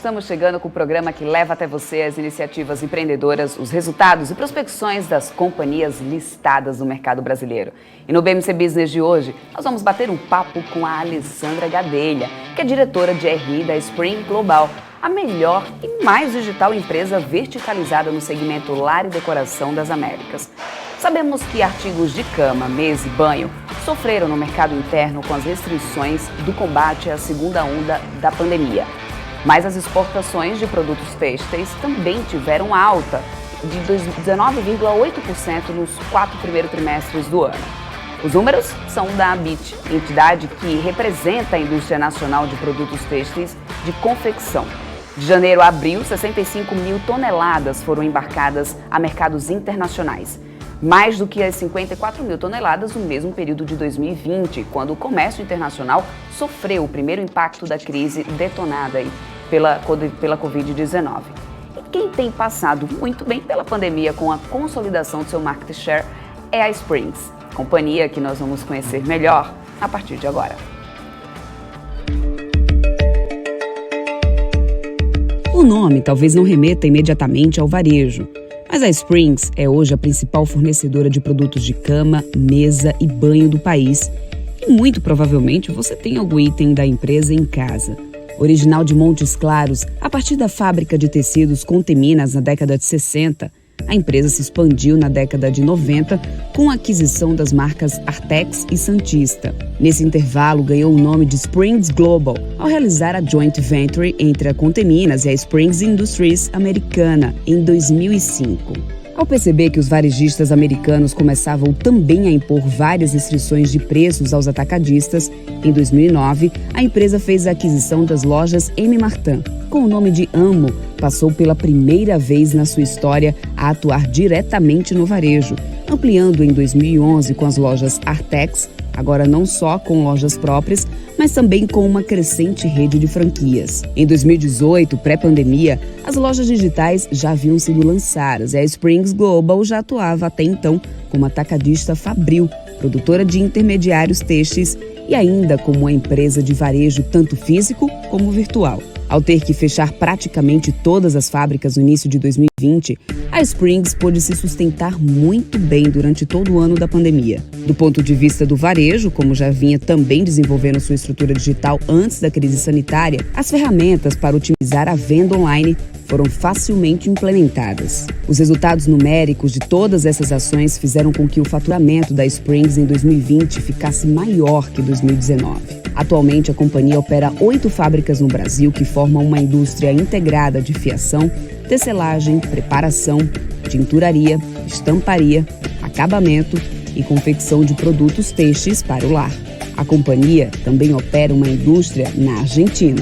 estamos chegando com o programa que leva até você as iniciativas empreendedoras, os resultados e prospecções das companhias listadas no mercado brasileiro. E no BMC Business de hoje, nós vamos bater um papo com a Alessandra Gadelha, que é diretora de RI da Spring Global, a melhor e mais digital empresa verticalizada no segmento lar e decoração das Américas. Sabemos que artigos de cama, mesa e banho sofreram no mercado interno com as restrições do combate à segunda onda da pandemia. Mas as exportações de produtos têxteis também tiveram alta de 19,8% nos 4 primeiros trimestres do ano. Os números são da ABIT, entidade que representa a indústria nacional de produtos têxteis de confecção. De janeiro a abril, 65 mil toneladas foram embarcadas a mercados internacionais, mais do que as 54 mil toneladas no mesmo período de 2020, quando o comércio internacional sofreu o primeiro impacto da crise detonada aí pela Covid-19. E quem tem passado muito bem pela pandemia com a consolidação do seu market share é a Springs, companhia que nós vamos conhecer melhor a partir de agora. O nome talvez não remeta imediatamente ao varejo, mas a Springs é hoje a principal fornecedora de produtos de cama, mesa e banho do país. E muito provavelmente você tem algum item da empresa em casa. Original de Montes Claros, a partir da fábrica de tecidos Conteminas na década de 60, a empresa se expandiu na década de 90 com a aquisição das marcas Artex e Santista. Nesse intervalo, ganhou o nome de Springs Global ao realizar a joint venture entre a Conteminas e a Springs Industries americana em 2005. Ao perceber que os varejistas americanos começavam também a impor várias restrições de preços aos atacadistas, em 2009, a empresa fez a aquisição das lojas M. Martin. Com o nome de Amo, passou pela primeira vez na sua história a atuar diretamente no varejo, ampliando em 2011 com as lojas Artex, agora não só com lojas próprias, mas também com uma crescente rede de franquias. Em 2018, pré-pandemia, as lojas digitais já haviam sido lançadas e a Springs Global já atuava até então como atacadista fabril, produtora de intermediários têxteis e ainda como uma empresa de varejo tanto físico como virtual. Ao ter que fechar praticamente todas as fábricas no início de 2020, a Springs pôde se sustentar muito bem durante todo o ano da pandemia. Do ponto de vista do varejo, como já vinha também desenvolvendo sua estrutura digital antes da crise sanitária, as ferramentas para otimizar a venda online foram facilmente implementadas. Os resultados numéricos de todas essas ações fizeram com que o faturamento da Springs em 2020 ficasse maior que 2019. Atualmente, a companhia opera 8 fábricas no Brasil que formam uma indústria integrada de fiação, tecelagem, preparação, tinturaria, estamparia, acabamento e confecção de produtos têxteis para o lar. A companhia também opera uma indústria na Argentina.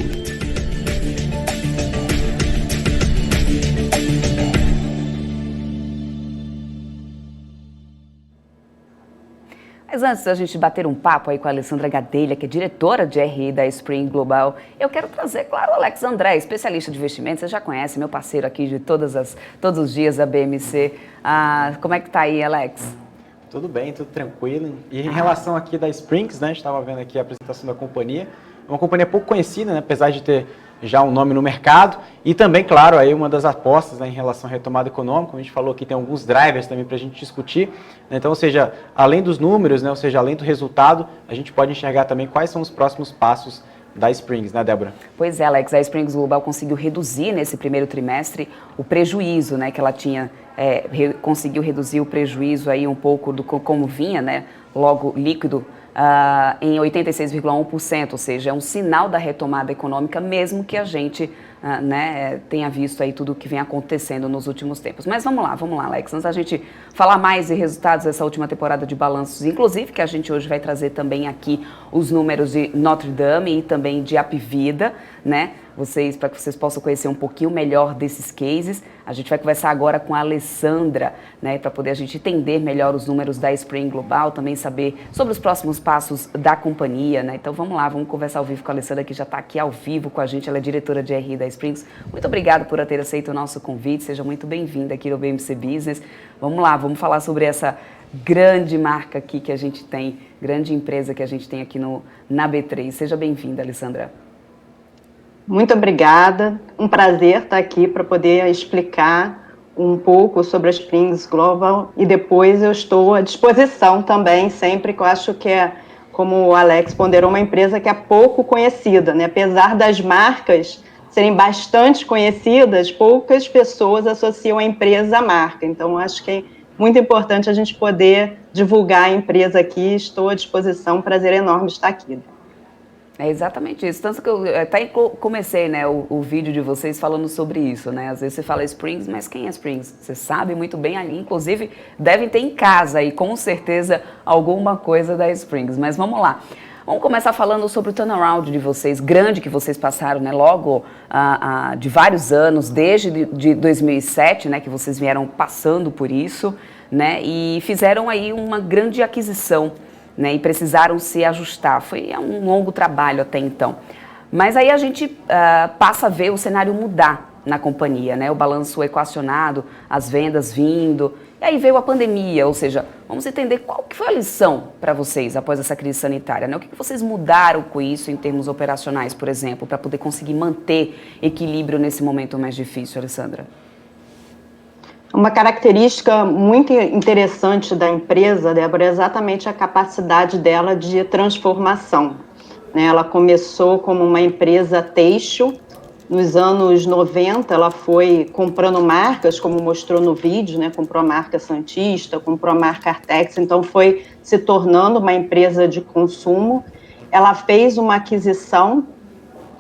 Mas antes da gente bater um papo aí com a Alessandra Gadelha, que é diretora de RI da Spring Global, eu quero trazer, claro, o Alex André, especialista de investimentos. Você já conhece, meu parceiro aqui de todos os dias da BMC. Como é que tá aí, Alex? Tudo bem, tudo tranquilo. E em relação aqui da Springs, né, a gente estava vendo aqui a apresentação da companhia. É uma companhia pouco conhecida, né, apesar de ter já um nome no mercado, e também, claro, aí uma das apostas, né, em relação à retomada econômica. Como a gente falou aqui, tem alguns drivers também para a gente discutir, né? Então, ou seja, além dos números, né, ou seja, além do resultado, a gente pode enxergar também quais são os próximos passos da Springs, né, Débora? Pois é, Alex, a Springs Global conseguiu reduzir nesse primeiro trimestre o prejuízo, né, que ela tinha, conseguiu reduzir o prejuízo aí um pouco do como vinha, né, logo líquido, em 86,1%, ou seja, é um sinal da retomada econômica, mesmo que a gente tenha visto aí tudo o que vem acontecendo nos últimos tempos. Mas vamos lá, Alex, antes da gente falar mais de resultados dessa última temporada de balanços, inclusive que a gente hoje vai trazer também aqui os números de Notre Dame e também de Apvida, né? Para que vocês possam conhecer um pouquinho melhor desses cases. A gente vai conversar agora com a Alessandra, né, para poder a gente entender melhor os números da Spring Global, também saber sobre os próximos passos da companhia, né? Então vamos lá, vamos conversar ao vivo com a Alessandra, que já está aqui ao vivo com a gente. Ela é diretora de RI da Springs. Muito obrigada por ter aceito o nosso convite. Seja muito bem-vinda aqui no BMC Business. Vamos lá, vamos falar sobre essa grande marca aqui que a gente tem, grande empresa que a gente tem aqui na B3. Seja bem-vinda, Alessandra. Muito obrigada. Um prazer estar aqui para poder explicar um pouco sobre a Springs Global e depois eu estou à disposição também, sempre que eu acho que é, como o Alex ponderou, uma empresa que é pouco conhecida, né? Apesar das marcas serem bastante conhecidas, poucas pessoas associam a empresa à marca. Então, acho que é muito importante a gente poder divulgar a empresa aqui. Estou à disposição, um prazer enorme estar aqui. É exatamente isso. Tanto que eu até comecei, né, o vídeo de vocês falando sobre isso, né? Às vezes você fala Springs, mas quem é Springs? Você sabe muito bem ali, inclusive devem ter em casa e com certeza alguma coisa da Springs. Mas vamos lá. Vamos começar falando sobre o turnaround de vocês, grande que vocês passaram, né? Logo de vários anos, desde de 2007, né, que vocês vieram passando por isso, né? E fizeram aí uma grande aquisição, né, e precisaram se ajustar. Foi um longo trabalho até então. Mas aí a gente passa a ver o cenário mudar na companhia, né? O balanço equacionado, as vendas vindo. E aí veio a pandemia, ou seja, vamos entender qual que foi a lição para vocês após essa crise sanitária, né? O que vocês mudaram com isso em termos operacionais, por exemplo, para poder conseguir manter equilíbrio nesse momento mais difícil, Alessandra? Uma característica muito interessante da empresa, Débora, é exatamente a capacidade dela de transformação. Ela começou como uma empresa têxtil. Nos anos 90, ela foi comprando marcas, como mostrou no vídeo, né? Comprou a marca Santista, comprou a marca Artex, então foi se tornando uma empresa de consumo. Ela fez uma aquisição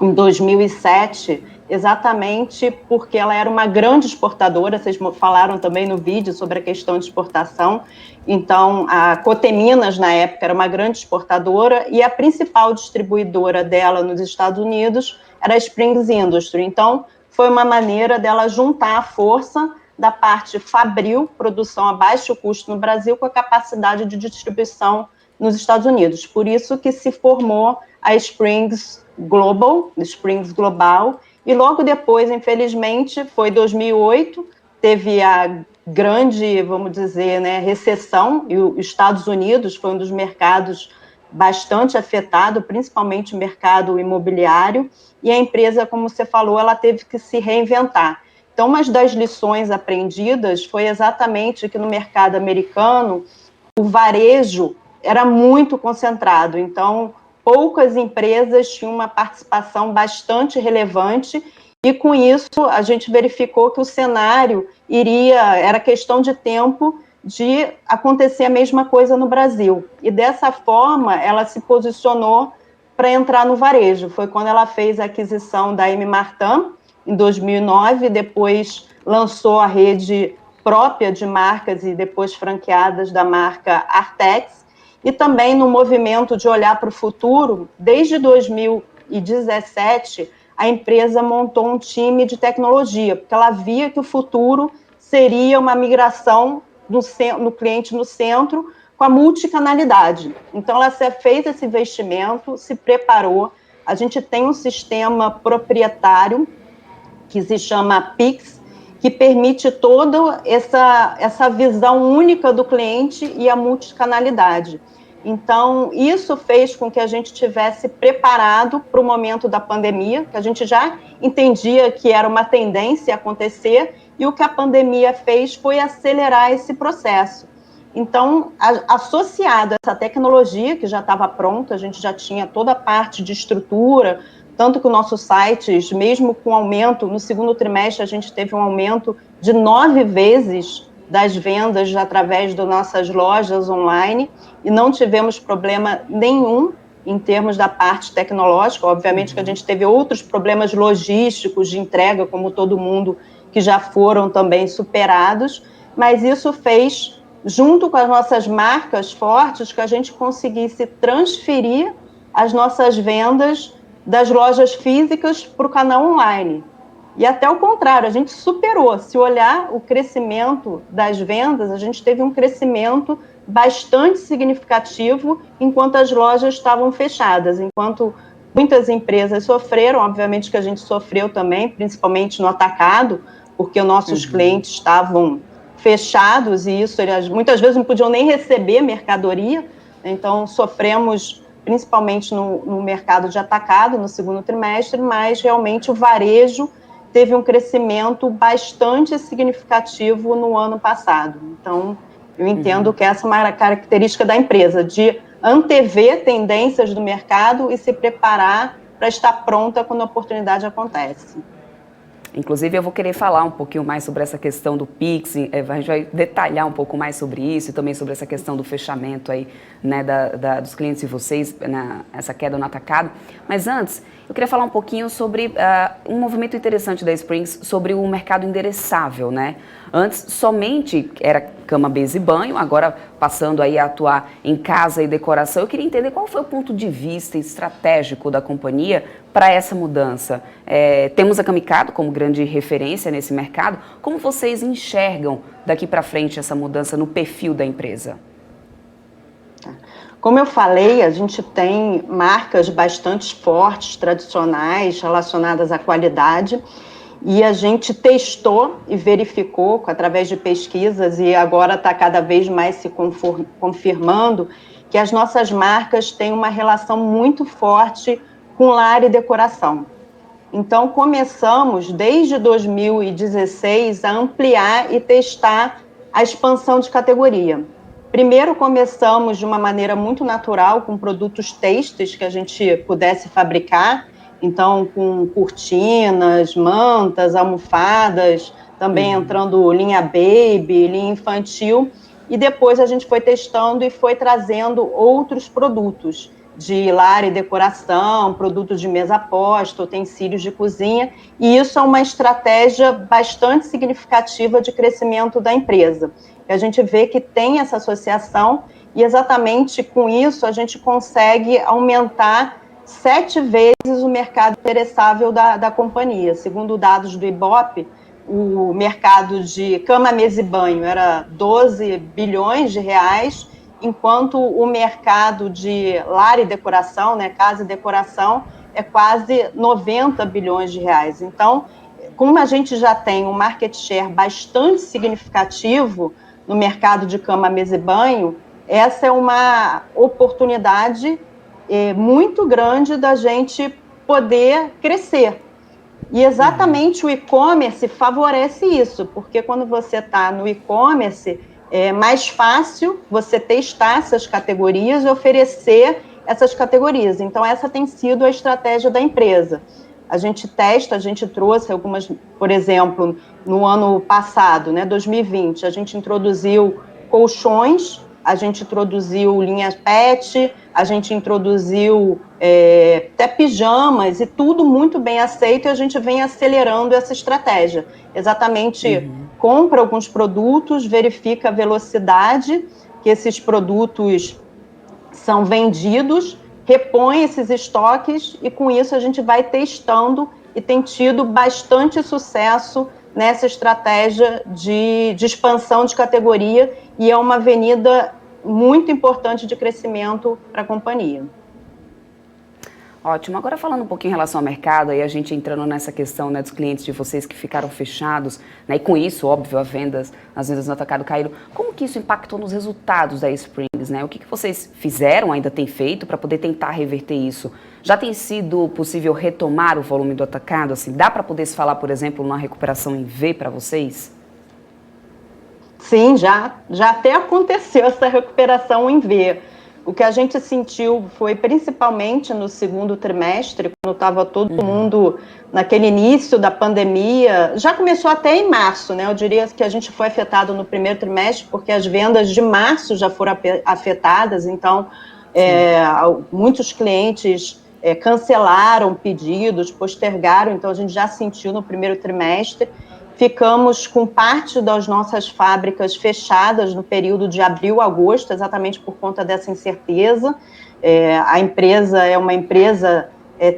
em 2007, exatamente porque ela era uma grande exportadora. Vocês falaram também no vídeo sobre a questão de exportação. Então, a Coteminas, na época, era uma grande exportadora e a principal distribuidora dela nos Estados Unidos era a Springs Industry. Então, foi uma maneira dela juntar a força da parte fabril, produção a baixo custo no Brasil, com a capacidade de distribuição nos Estados Unidos. Por isso que se formou a Springs Global, Springs Global, e logo depois, infelizmente, foi 2008, teve a grande, vamos dizer, né, recessão, e os Estados Unidos foi um dos mercados bastante afetado, principalmente o mercado imobiliário, e a empresa, como você falou, ela teve que se reinventar. Então, uma das lições aprendidas foi exatamente que no mercado americano, o varejo era muito concentrado, então poucas empresas tinham uma participação bastante relevante e com isso a gente verificou que o cenário era questão de tempo de acontecer a mesma coisa no Brasil. E dessa forma ela se posicionou para entrar no varejo. Foi quando ela fez a aquisição da M. Martin em 2009, depois lançou a rede própria de marcas e depois franqueadas da marca Artex, e também no movimento de olhar para o futuro. Desde 2017, a empresa montou um time de tecnologia, porque ela via que o futuro seria uma migração do cliente no centro, com a multicanalidade. Então, ela fez esse investimento, se preparou. A gente tem um sistema proprietário que se chama Pix, que permite toda essa visão única do cliente e a multicanalidade. Então, isso fez com que a gente tivesse preparado para o momento da pandemia, que a gente já entendia que era uma tendência a acontecer, e o que a pandemia fez foi acelerar esse processo. Então, associado a essa tecnologia que já estava pronta, a gente já tinha toda a parte de estrutura, tanto que o nosso site, mesmo com aumento, no segundo trimestre a gente teve um aumento de 9 vezes das vendas através das nossas lojas online, e não tivemos problema nenhum em termos da parte tecnológica. Obviamente que a gente teve outros problemas logísticos de entrega, como todo mundo, que já foram também superados, mas isso fez, junto com as nossas marcas fortes, que a gente conseguisse transferir as nossas vendas das lojas físicas para o canal online. E até o contrário, a gente superou. Se olhar o crescimento das vendas, a gente teve um crescimento bastante significativo enquanto as lojas estavam fechadas, enquanto muitas empresas sofreram. Obviamente que a gente sofreu também, principalmente no atacado, porque os nossos clientes estavam fechados e isso, eles muitas vezes não podiam nem receber mercadoria, então sofremos principalmente no mercado de atacado no segundo trimestre, mas realmente o varejo teve um crescimento bastante significativo no ano passado. Então, eu entendo que essa é uma característica da empresa, de antever tendências do mercado e se preparar para estar pronta quando a oportunidade acontece. Inclusive, eu vou querer falar um pouquinho mais sobre essa questão do Pix, a gente vai detalhar um pouco mais sobre isso e também sobre essa questão do fechamento aí, né, dos clientes de vocês, essa queda no atacado. Mas antes, eu queria falar um pouquinho sobre um movimento interessante da Springs sobre o mercado endereçável, né? Antes, somente era cama, mesa e banho, agora passando aí a atuar em casa e decoração. Eu queria entender qual foi o ponto de vista estratégico da companhia para essa mudança. Temos a Camicado como grande referência nesse mercado. Como vocês enxergam daqui para frente essa mudança no perfil da empresa? Como eu falei, a gente tem marcas bastante fortes, tradicionais, relacionadas à qualidade, e a gente testou e verificou através de pesquisas, e agora está cada vez mais se confirmando, que as nossas marcas têm uma relação muito forte com lar e decoração. Então, começamos, desde 2016, a ampliar e testar a expansão de categoria. Primeiro, começamos de uma maneira muito natural, com produtos têxteis que a gente pudesse fabricar, então com cortinas, mantas, almofadas, também entrando linha baby, linha infantil, e depois a gente foi testando e foi trazendo outros produtos de lar e decoração, produtos de mesa posta, utensílios de cozinha, e isso é uma estratégia bastante significativa de crescimento da empresa. A gente vê que tem essa associação e exatamente com isso a gente consegue aumentar 7 vezes o mercado endereçável da companhia. Segundo dados do Ibope, o mercado de cama, mesa e banho era 12 bilhões de reais, enquanto o mercado de lar e decoração, né, casa e decoração, é quase 90 bilhões de reais. Então, como a gente já tem um market share bastante significativo no mercado de cama, mesa e banho, essa é uma oportunidade muito grande da gente poder crescer. E exatamente o e-commerce favorece isso, porque quando você está no e-commerce, é mais fácil você testar essas categorias e oferecer essas categorias. Então, essa tem sido a estratégia da empresa. A gente testa, a gente trouxe algumas, por exemplo, no ano passado, né, 2020, a gente introduziu colchões, a gente introduziu linhas pet, a gente introduziu até pijamas, e tudo muito bem aceito, e a gente vem acelerando essa estratégia. Exatamente, compra alguns produtos, verifica a velocidade que esses produtos são vendidos, repõe esses estoques, e com isso a gente vai testando e tem tido bastante sucesso nessa estratégia de expansão de categoria, e é uma avenida muito importante de crescimento para a companhia. Ótimo. Agora falando um pouquinho em relação ao mercado, aí a gente entrando nessa questão, né, dos clientes de vocês que ficaram fechados, né, e com isso, óbvio, as vendas no atacado caíram. Como que isso impactou nos resultados da Springs, né? O que vocês fizeram, ainda tem feito, para poder tentar reverter isso? Já tem sido possível retomar o volume do atacado? Assim, dá para poder se falar, por exemplo, numa recuperação em V para vocês? Sim, já até aconteceu essa recuperação em V. O que a gente sentiu foi principalmente no segundo trimestre, quando estava todo mundo naquele início da pandemia. Já começou até em março, né? Eu diria que a gente foi afetado no primeiro trimestre, porque as vendas de março já foram afetadas, então muitos clientes cancelaram pedidos, postergaram, então a gente já sentiu no primeiro trimestre. Ficamos com parte das nossas fábricas fechadas no período de abril a agosto, exatamente por conta dessa incerteza. A empresa é uma empresa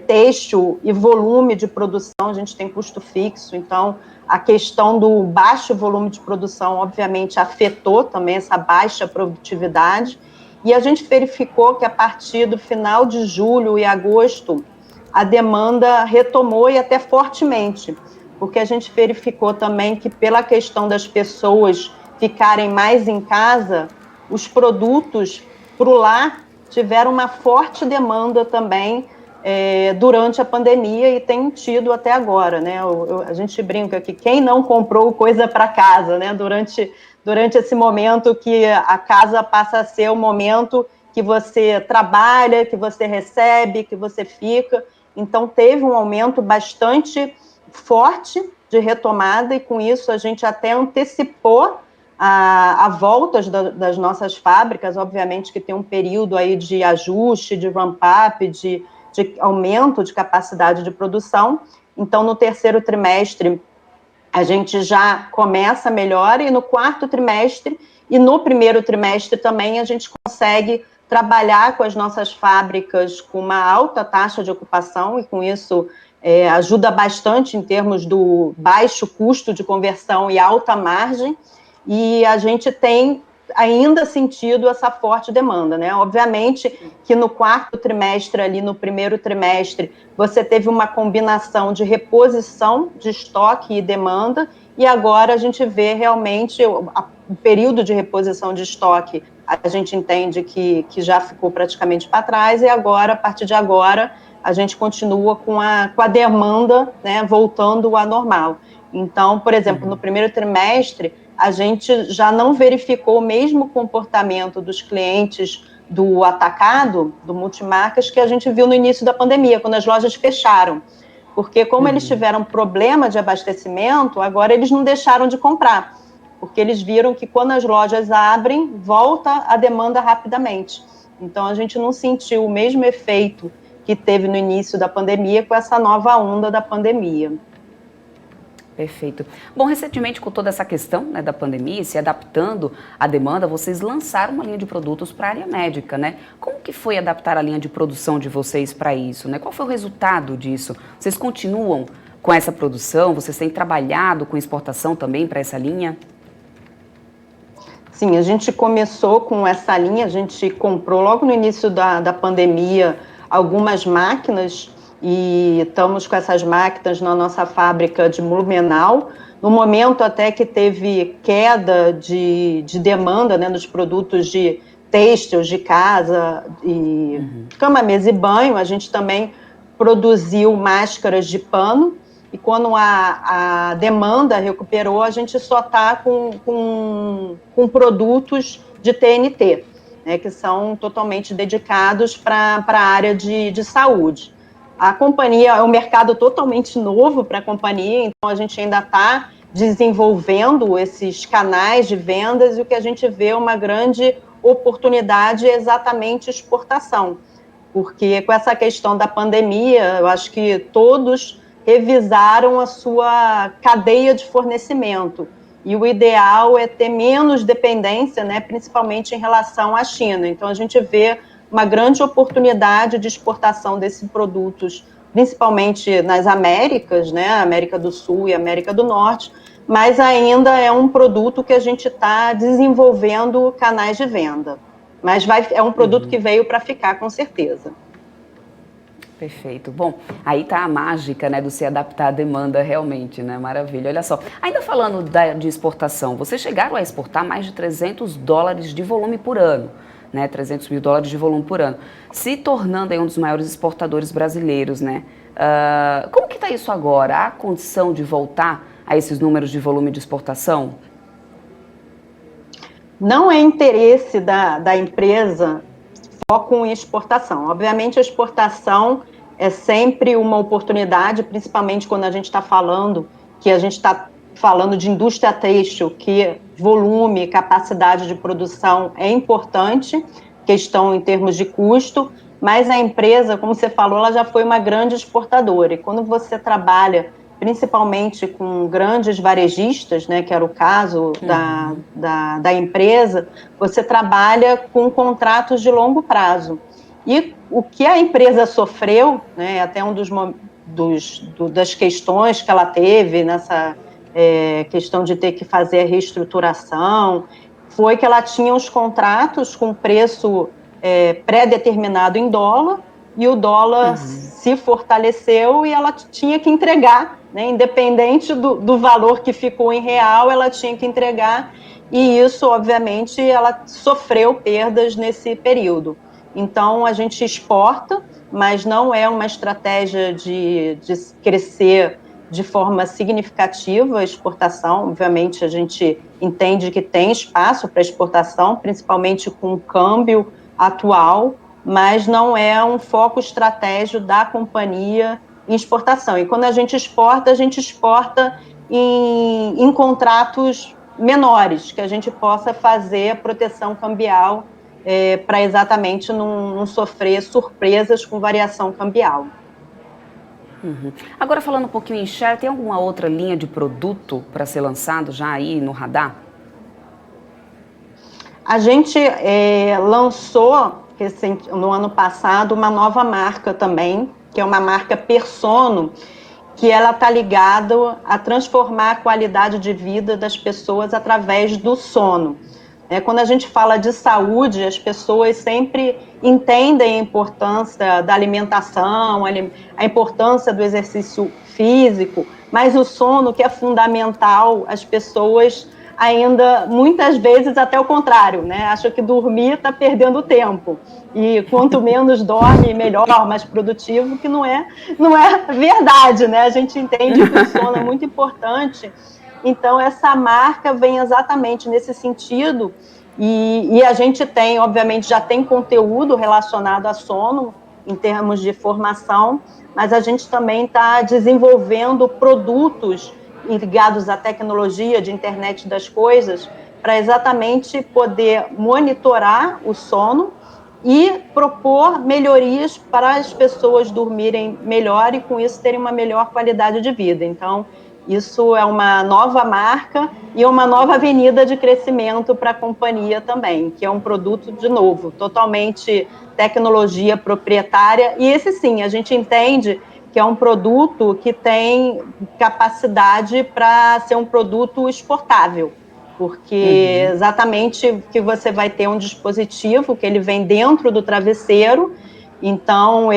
têxtil e volume de produção, a gente tem custo fixo, então a questão do baixo volume de produção, obviamente, afetou também essa baixa produtividade, e a gente verificou que a partir do final de julho e agosto, a demanda retomou, e até fortemente, porque a gente verificou também que, pela questão das pessoas ficarem mais em casa, os produtos para o lar tiveram uma forte demanda também durante a pandemia e tem tido até agora, né? A gente brinca que quem não comprou coisa para casa, né? Durante esse momento que a casa passa a ser o momento que você trabalha, que você recebe, que você fica. Então, teve um aumento bastante forte de retomada e, com isso, a gente até antecipou a volta das nossas fábricas. Obviamente que tem um período aí de ajuste, de ramp-up, de aumento de capacidade de produção. Então, no terceiro trimestre, a gente já começa melhor, e no quarto trimestre e no primeiro trimestre também a gente consegue trabalhar com as nossas fábricas com uma alta taxa de ocupação, e com isso ajuda bastante em termos do baixo custo de conversão e alta margem, e a gente tem ainda sentido essa forte demanda, né? Obviamente que no quarto trimestre, ali no primeiro trimestre, você teve uma combinação de reposição de estoque e demanda, e agora a gente vê realmente o período de reposição de estoque, a gente entende que já ficou praticamente para trás, e agora, a partir de agora, a gente continua com a demanda, né, voltando ao normal. Então, por exemplo, no primeiro trimestre, a gente já não verificou o mesmo comportamento dos clientes do atacado, do multimarcas, que a gente viu no início da pandemia, quando as lojas fecharam. Porque como eles tiveram problema de abastecimento, agora eles não deixaram de comprar, porque eles viram que quando as lojas abrem, volta a demanda rapidamente. Então, a gente não sentiu o mesmo efeito que teve no início da pandemia com essa nova onda da pandemia. Perfeito. Bom, recentemente, com toda essa questão, né, da pandemia, se adaptando à demanda, vocês lançaram uma linha de produtos para a área médica, né? Como que foi adaptar a linha de produção de vocês para isso, né? Qual foi o resultado disso? Vocês continuam com essa produção? Vocês têm trabalhado com exportação também para essa linha? Sim, a gente começou com essa linha, a gente comprou logo no início da pandemia algumas máquinas, e estamos com essas máquinas na nossa fábrica de Blumenau. No momento até que teve queda de demanda, né, dos produtos de têxteis de casa, e cama, mesa e banho, a gente também produziu máscaras de pano, e quando a demanda recuperou, a gente só está com produtos de TNT, né, que são totalmente dedicados para a área de saúde. A companhia é um mercado totalmente novo para a companhia, então a gente ainda está desenvolvendo esses canais de vendas, e o que a gente vê é uma grande oportunidade é exatamente exportação, porque com essa questão da pandemia, eu acho que todos revisaram a sua cadeia de fornecimento, e o ideal é ter menos dependência, né, principalmente em relação à China. Então a gente vê uma grande oportunidade de exportação desses produtos, principalmente nas Américas, né, América do Sul e América do Norte, mas ainda é um produto que a gente está desenvolvendo canais de venda. Mas é um produto que veio para ficar, com certeza. Perfeito. Bom, aí tá a mágica, né, do se adaptar à demanda realmente, né? Maravilha. Olha só, ainda falando de exportação, vocês chegaram a exportar mais de $300 de volume por ano, né? $300 mil de volume por ano, se tornando aí um dos maiores exportadores brasileiros, né? Como que está isso agora? Há condição de voltar a esses números de volume de exportação? Não é interesse da empresa foco em exportação. Obviamente, a exportação é sempre uma oportunidade, principalmente quando a gente está falando de indústria têxtil, que volume, capacidade de produção é importante, questão em termos de custo, mas a empresa, como você falou, ela já foi uma grande exportadora, e quando você trabalha principalmente com grandes varejistas, né, que era o caso da empresa, você trabalha com contratos de longo prazo. E o que a empresa sofreu, né, até das questões que ela teve nessa questão de ter que fazer a reestruturação, foi que ela tinha os contratos com preço pré-determinado em dólar, e o dólar se fortaleceu e ela tinha que entregar, né, independente do valor que ficou em real, ela tinha que entregar, e isso, obviamente, ela sofreu perdas nesse período. Então, a gente exporta, mas não é uma estratégia de crescer de forma significativa a exportação. Obviamente, a gente entende que tem espaço para exportação, principalmente com o câmbio atual, mas não é um foco estratégico da companhia em exportação. E quando a gente exporta em contratos menores, que a gente possa fazer a proteção cambial para exatamente não sofrer surpresas com variação cambial. Uhum. Agora, falando um pouquinho em share, tem alguma outra linha de produto para ser lançado já aí no radar? A gente lançou no ano passado uma nova marca também, que é uma marca Persono, que ela está ligada a transformar a qualidade de vida das pessoas através do sono. Quando a gente fala de saúde, as pessoas sempre entendem a importância da alimentação, a importância do exercício físico, mas o sono, que é fundamental, as pessoas ainda, muitas vezes, até o contrário, né? Acham que dormir está perdendo tempo. E quanto menos dorme, melhor, mais produtivo, que não é verdade, né? A gente entende que o sono é muito importante. Então, essa marca vem exatamente nesse sentido, e a gente tem, obviamente, já tem conteúdo relacionado a sono, em termos de formação, mas a gente também está desenvolvendo produtos ligados à tecnologia de internet das coisas, para exatamente poder monitorar o sono e propor melhorias para as pessoas dormirem melhor e, com isso, terem uma melhor qualidade de vida. Então, isso é uma nova marca e uma nova avenida de crescimento para a companhia também, que é um produto, de novo, totalmente tecnologia proprietária. E esse sim, a gente entende que é um produto que tem capacidade para ser um produto exportável, porque exatamente que você vai ter um dispositivo que ele vem dentro do travesseiro, então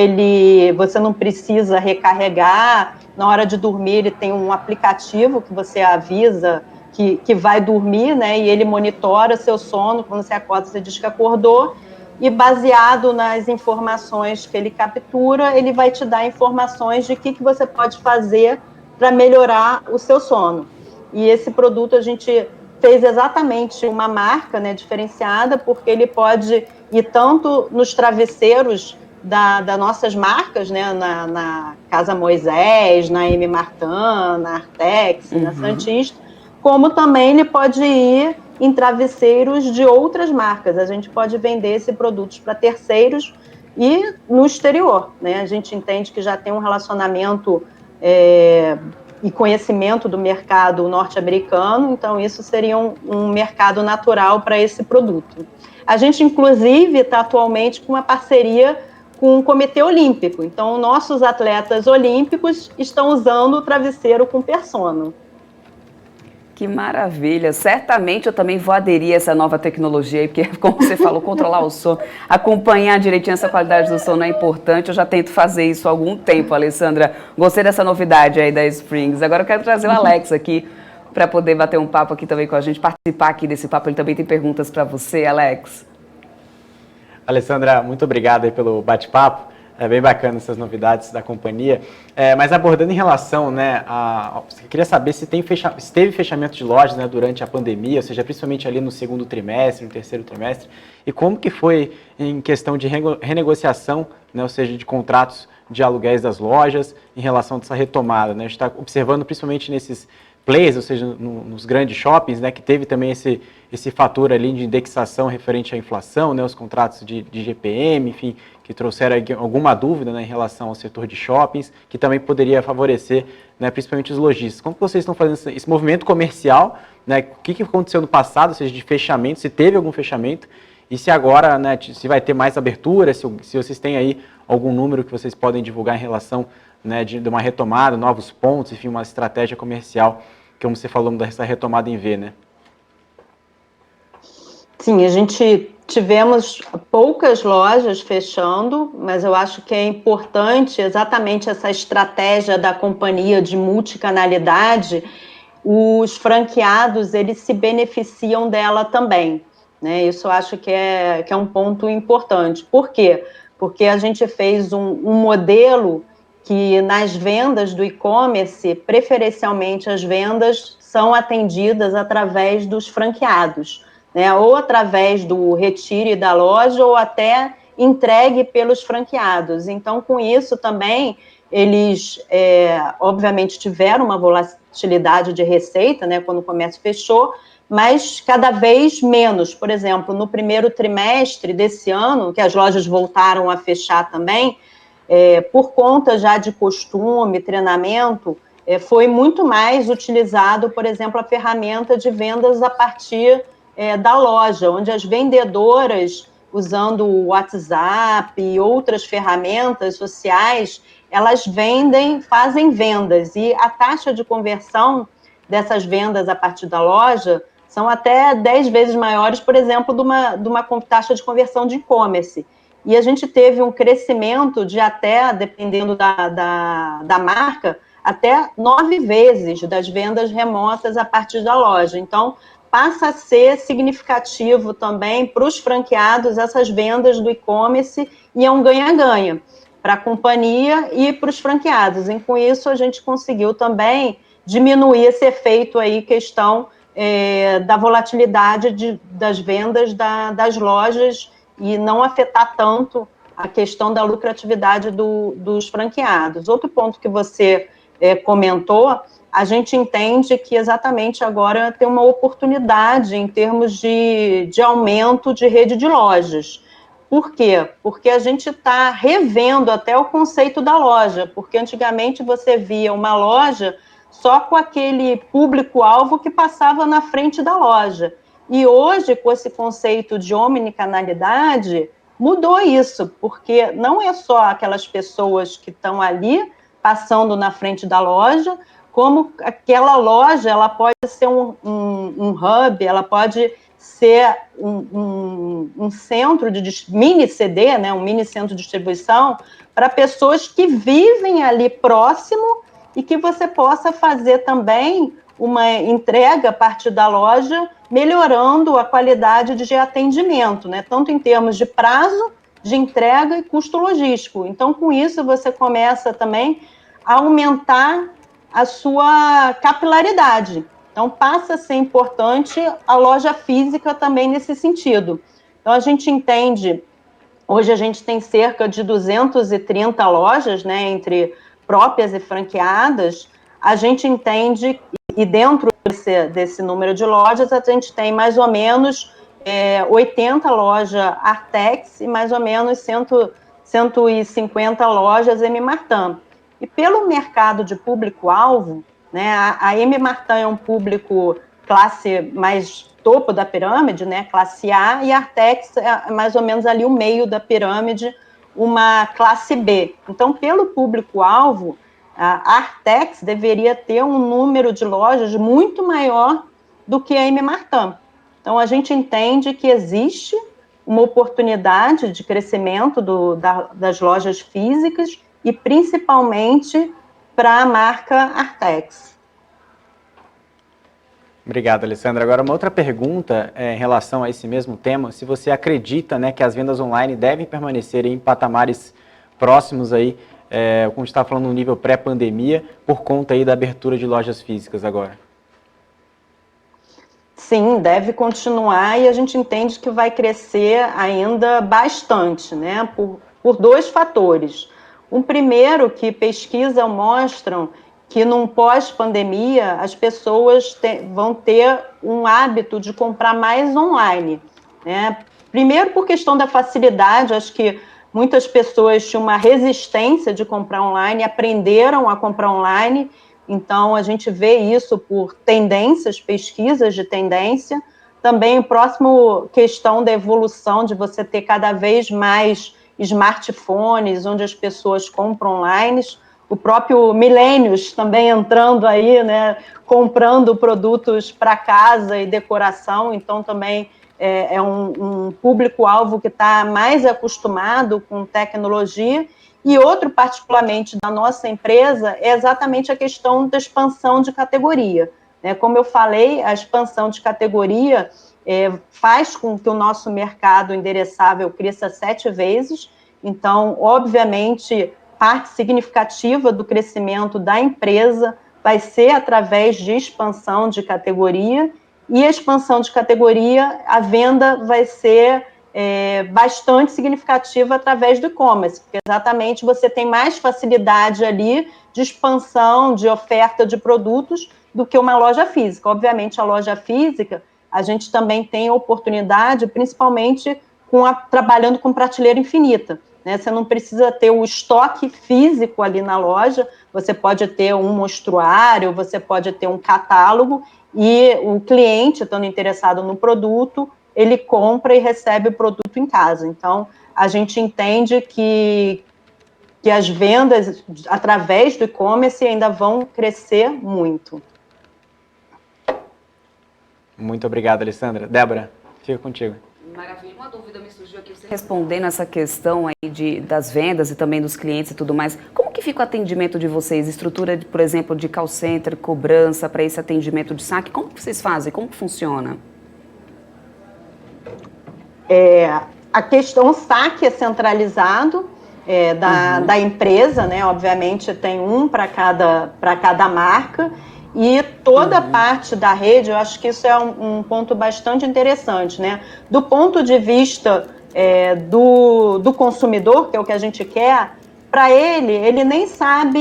você não precisa recarregar. Na hora de dormir, ele tem um aplicativo que você avisa que vai dormir, né? E ele monitora seu sono. Quando você acorda, você diz que acordou. E baseado nas informações que ele captura, ele vai te dar informações de que você pode fazer para melhorar o seu sono. E esse produto a gente fez exatamente uma marca, né, diferenciada, porque ele pode ir tanto nos travesseiros das nossas marcas, né, na Casa Moisés, na M. Martin, na Artex, na Santista, como também ele pode ir em travesseiros de outras marcas. A gente pode vender esses produtos para terceiros e no exterior, né? A gente entende que já tem um relacionamento e conhecimento do mercado norte-americano, então isso seria um mercado natural para esse produto. A gente, inclusive, está atualmente com uma parceria com o Comitê Olímpico, então nossos atletas olímpicos estão usando o travesseiro com Persono. Que maravilha! Certamente eu também vou aderir a essa nova tecnologia aí, porque, como você falou, controlar o sono, acompanhar direitinho essa qualidade do sono é importante. Eu já tento fazer isso há algum tempo, Alessandra. Gostei dessa novidade aí da Springs. Agora eu quero trazer o Alex aqui para poder bater um papo aqui também com a gente, participar aqui desse papo. Ele também tem perguntas para você, Alex. Alessandra, muito obrigado aí pelo bate-papo. É bem bacana essas novidades da companhia. Mas abordando em relação, né, eu queria saber se teve fechamento de lojas, né, durante a pandemia, ou seja, principalmente ali no segundo trimestre, no terceiro trimestre, e como que foi em questão de renegociação, né, ou seja, de contratos de aluguéis das lojas em relação a essa retomada, né? A gente está observando principalmente nesses players, ou seja, nos grandes shoppings, né, que teve também esse fator ali de indexação referente à inflação, né, os contratos de GPM, enfim, que trouxeram alguma dúvida, né, em relação ao setor de shoppings, que também poderia favorecer, né, principalmente os lojistas. Como que vocês estão fazendo esse movimento comercial, né, o que aconteceu no passado, ou seja, de fechamento, se teve algum fechamento, e se agora, né, se vai ter mais abertura, se vocês têm aí algum número que vocês podem divulgar em relação, né, de uma retomada, novos pontos, enfim, uma estratégia comercial, como você falou, dessa retomada em V, né? Sim, a gente tivemos poucas lojas fechando, mas eu acho que é importante exatamente essa estratégia da companhia de multicanalidade. Os franqueados, eles se beneficiam dela também, né? Isso eu acho que é um ponto importante. Por quê? Porque a gente fez um modelo que nas vendas do e-commerce, preferencialmente as vendas são atendidas através dos franqueados, né? Ou através do retire da loja ou até entregue pelos franqueados. Então, com isso também, eles, obviamente, tiveram uma volatilidade de receita, né, quando o comércio fechou, mas cada vez menos. Por exemplo, no primeiro trimestre desse ano, que as lojas voltaram a fechar também, por conta já de costume, treinamento, foi muito mais utilizado, por exemplo, a ferramenta de vendas a partir da loja, onde as vendedoras, usando o WhatsApp e outras ferramentas sociais, elas fazem vendas, e a taxa de conversão dessas vendas a partir da loja são até 10 vezes maiores, por exemplo, de uma taxa de conversão de e-commerce. E a gente teve um crescimento de até, dependendo da marca, até 9 vezes das vendas remotas a partir da loja. Então, passa a ser significativo também para os franqueados essas vendas do e-commerce, e é um ganha-ganha para a companhia e para os franqueados. E com isso a gente conseguiu também diminuir esse efeito aí, questão da volatilidade das vendas das lojas, e não afetar tanto a questão da lucratividade dos franqueados. Outro ponto que você comentou, a gente entende que exatamente agora tem uma oportunidade em termos de aumento de rede de lojas. Por quê? Porque a gente está revendo até o conceito da loja, porque antigamente você via uma loja só com aquele público-alvo que passava na frente da loja. E hoje, com esse conceito de omnicanalidade, mudou isso, porque não é só aquelas pessoas que estão ali passando na frente da loja, como aquela loja, ela pode ser um hub, ela pode ser um centro de mini CD, né, um mini centro de distribuição, para pessoas que vivem ali próximo, e que você possa fazer também uma entrega a partir da loja, melhorando a qualidade de atendimento, né, tanto em termos de prazo, de entrega e custo logístico. Então, com isso, você começa também a aumentar a sua capilaridade. Então, passa a ser importante a loja física também nesse sentido. Então, a gente entende, hoje a gente tem cerca de 230 lojas, né, entre próprias e franqueadas. A gente entende, e dentro desse número de lojas, a gente tem mais ou menos 80 lojas Artex e mais ou menos 150 lojas M. Martin. E pelo mercado de público-alvo, né, a M. Martin é um público classe mais topo da pirâmide, né, classe A, e a Artex é mais ou menos ali o meio da pirâmide, uma classe B. Então, pelo público-alvo, a Artex deveria ter um número de lojas muito maior do que a M. Martin. Então, a gente entende que existe uma oportunidade de crescimento das lojas físicas, e principalmente para a marca Artex. Obrigado, Alessandra. Agora, uma outra pergunta em relação a esse mesmo tema: se você acredita, né, que as vendas online devem permanecer em patamares próximos aí, como a gente estava falando, no nível pré-pandemia, por conta aí da abertura de lojas físicas agora. Sim, deve continuar, e a gente entende que vai crescer ainda bastante, né, por dois fatores. Um primeiro, que pesquisas mostram que num pós-pandemia as pessoas vão ter um hábito de comprar mais online, né? Primeiro por questão da facilidade, acho que muitas pessoas tinham uma resistência de comprar online, aprenderam a comprar online, então a gente vê isso por tendências, pesquisas de tendência. Também o próximo questão da evolução, de você ter cada vez mais smartphones, onde as pessoas compram online, o próprio millennials também entrando aí, né, comprando produtos para casa e decoração, então também é um público-alvo que está mais acostumado com tecnologia. E outro, particularmente da nossa empresa, é exatamente a questão da expansão de categoria, né? Como eu falei, a expansão de categoria, faz com que o nosso mercado endereçável cresça 7 vezes. Então, obviamente, parte significativa do crescimento da empresa vai ser através de expansão de categoria, e a expansão de categoria, a venda vai ser bastante significativa através do e-commerce, porque exatamente você tem mais facilidade ali de expansão, de oferta de produtos, do que uma loja física. Obviamente, a loja física, a gente também tem oportunidade, principalmente trabalhando com prateleira infinita, né? Você não precisa ter o estoque físico ali na loja, você pode ter um mostruário, você pode ter um catálogo, e o cliente, estando interessado no produto, ele compra e recebe o produto em casa. Então, a gente entende que as vendas através do e-commerce ainda vão crescer muito. Muito obrigado, Alessandra. Débora, fica contigo. Maravilha, uma dúvida me surgiu aqui, você respondendo essa questão aí das vendas e também dos clientes e tudo mais, como que fica o atendimento de vocês? Estrutura, por exemplo, de call center, cobrança para esse atendimento de saque, como que vocês fazem? Como que funciona? A questão, o saque é centralizado da empresa, né? Obviamente tem um para cada marca, e toda parte da rede, eu acho que isso é um ponto bastante interessante, né? Do ponto de vista do consumidor, que é o que a gente quer, para ele nem sabe,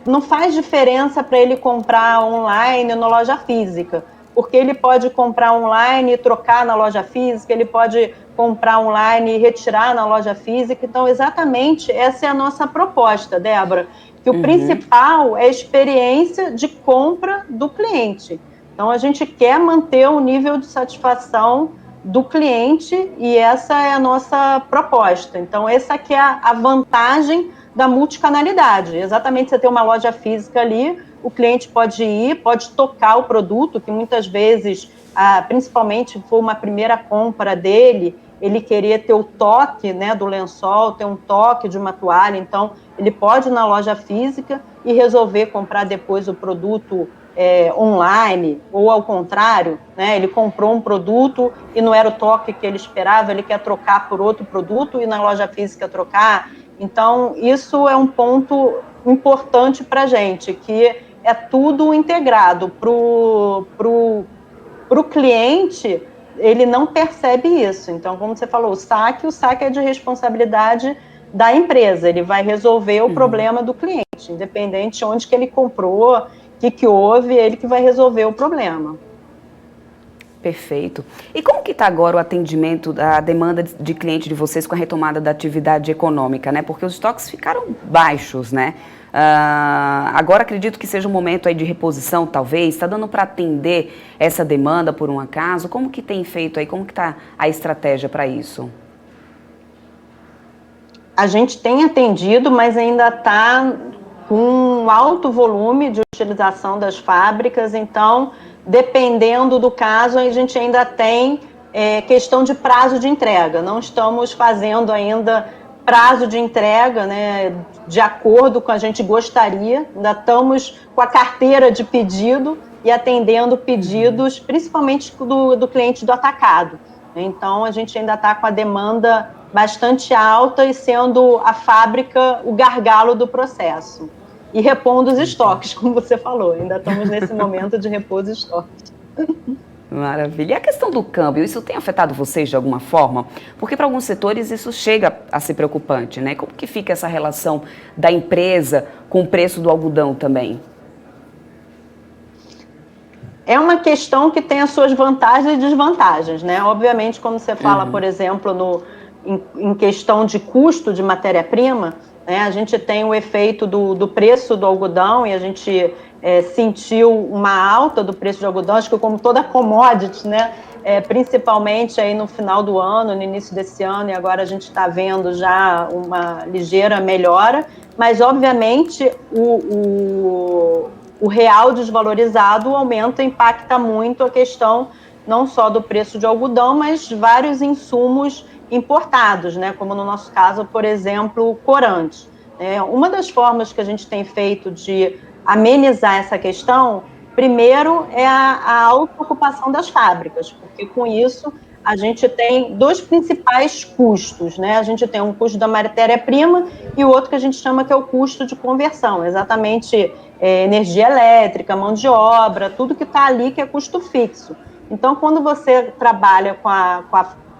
não faz diferença para ele comprar online ou na loja física, porque ele pode comprar online e trocar na loja física, ele pode comprar online e retirar na loja física. Então, exatamente, essa é a nossa proposta, Débora, que o principal é a experiência de compra do cliente. Então, a gente quer manter o nível de satisfação do cliente, e essa é a nossa proposta. Então, essa aqui é a vantagem da multicanalidade. Exatamente, você tem uma loja física ali, o cliente pode ir, pode tocar o produto, que muitas vezes, principalmente foi uma primeira compra dele, ele queria ter o toque, né, do lençol, ter um toque de uma toalha, então ele pode ir na loja física e resolver comprar depois o produto online, ou ao contrário, né, ele comprou um produto e não era o toque que ele esperava, ele quer trocar por outro produto e na loja física trocar. Então, isso é um ponto importante para a gente, que é tudo integrado. Pro cliente, ele não percebe isso. Então, como você falou, o saque é de responsabilidade da empresa, ele vai resolver o problema do cliente, independente de onde que ele comprou, o que houve, ele que vai resolver o problema. Perfeito. E como que está agora o atendimento, a demanda de cliente de vocês com a retomada da atividade econômica, né? Porque os estoques ficaram baixos, né? Agora acredito que seja um momento aí de reposição, talvez. Está dando para atender essa demanda por um acaso? Como que tem feito aí? Como que está a estratégia para isso? A gente tem atendido, mas ainda está com um alto volume de utilização das fábricas, então, dependendo do caso, a gente ainda tem questão de prazo de entrega. Não estamos fazendo ainda prazo de entrega, né, de acordo com a gente gostaria. Ainda estamos com a carteira de pedido e atendendo pedidos, principalmente do cliente do atacado. Então, a gente ainda está com a demanda bastante alta e sendo a fábrica o gargalo do processo. E repondo os estoques, como você falou. Ainda estamos nesse momento de repor os estoques. Maravilha. E a questão do câmbio, isso tem afetado vocês de alguma forma? Porque para alguns setores isso chega a ser preocupante, né? Como que fica essa relação da empresa com o preço do algodão também? É uma questão que tem as suas vantagens e desvantagens, né? Obviamente, quando você fala, por exemplo, em questão de custo de matéria-prima, né, a gente tem o efeito do preço do algodão, e a gente sentiu uma alta do preço do algodão, acho que como toda commodity, né, principalmente aí no final do ano, no início desse ano, e agora a gente está vendo já uma ligeira melhora, mas obviamente o real desvalorizado, o aumento impacta muito a questão não só do preço de algodão, mas vários insumos importados, né? Como no nosso caso, por exemplo, corante. Uma das formas que a gente tem feito de amenizar essa questão, primeiro, é a autoocupação das fábricas, porque com isso a gente tem dois principais custos, né? A gente tem um custo da matéria-prima e o outro que a gente chama que é o custo de conversão, exatamente energia elétrica, mão de obra, tudo que está ali que é custo fixo. Então, quando você trabalha com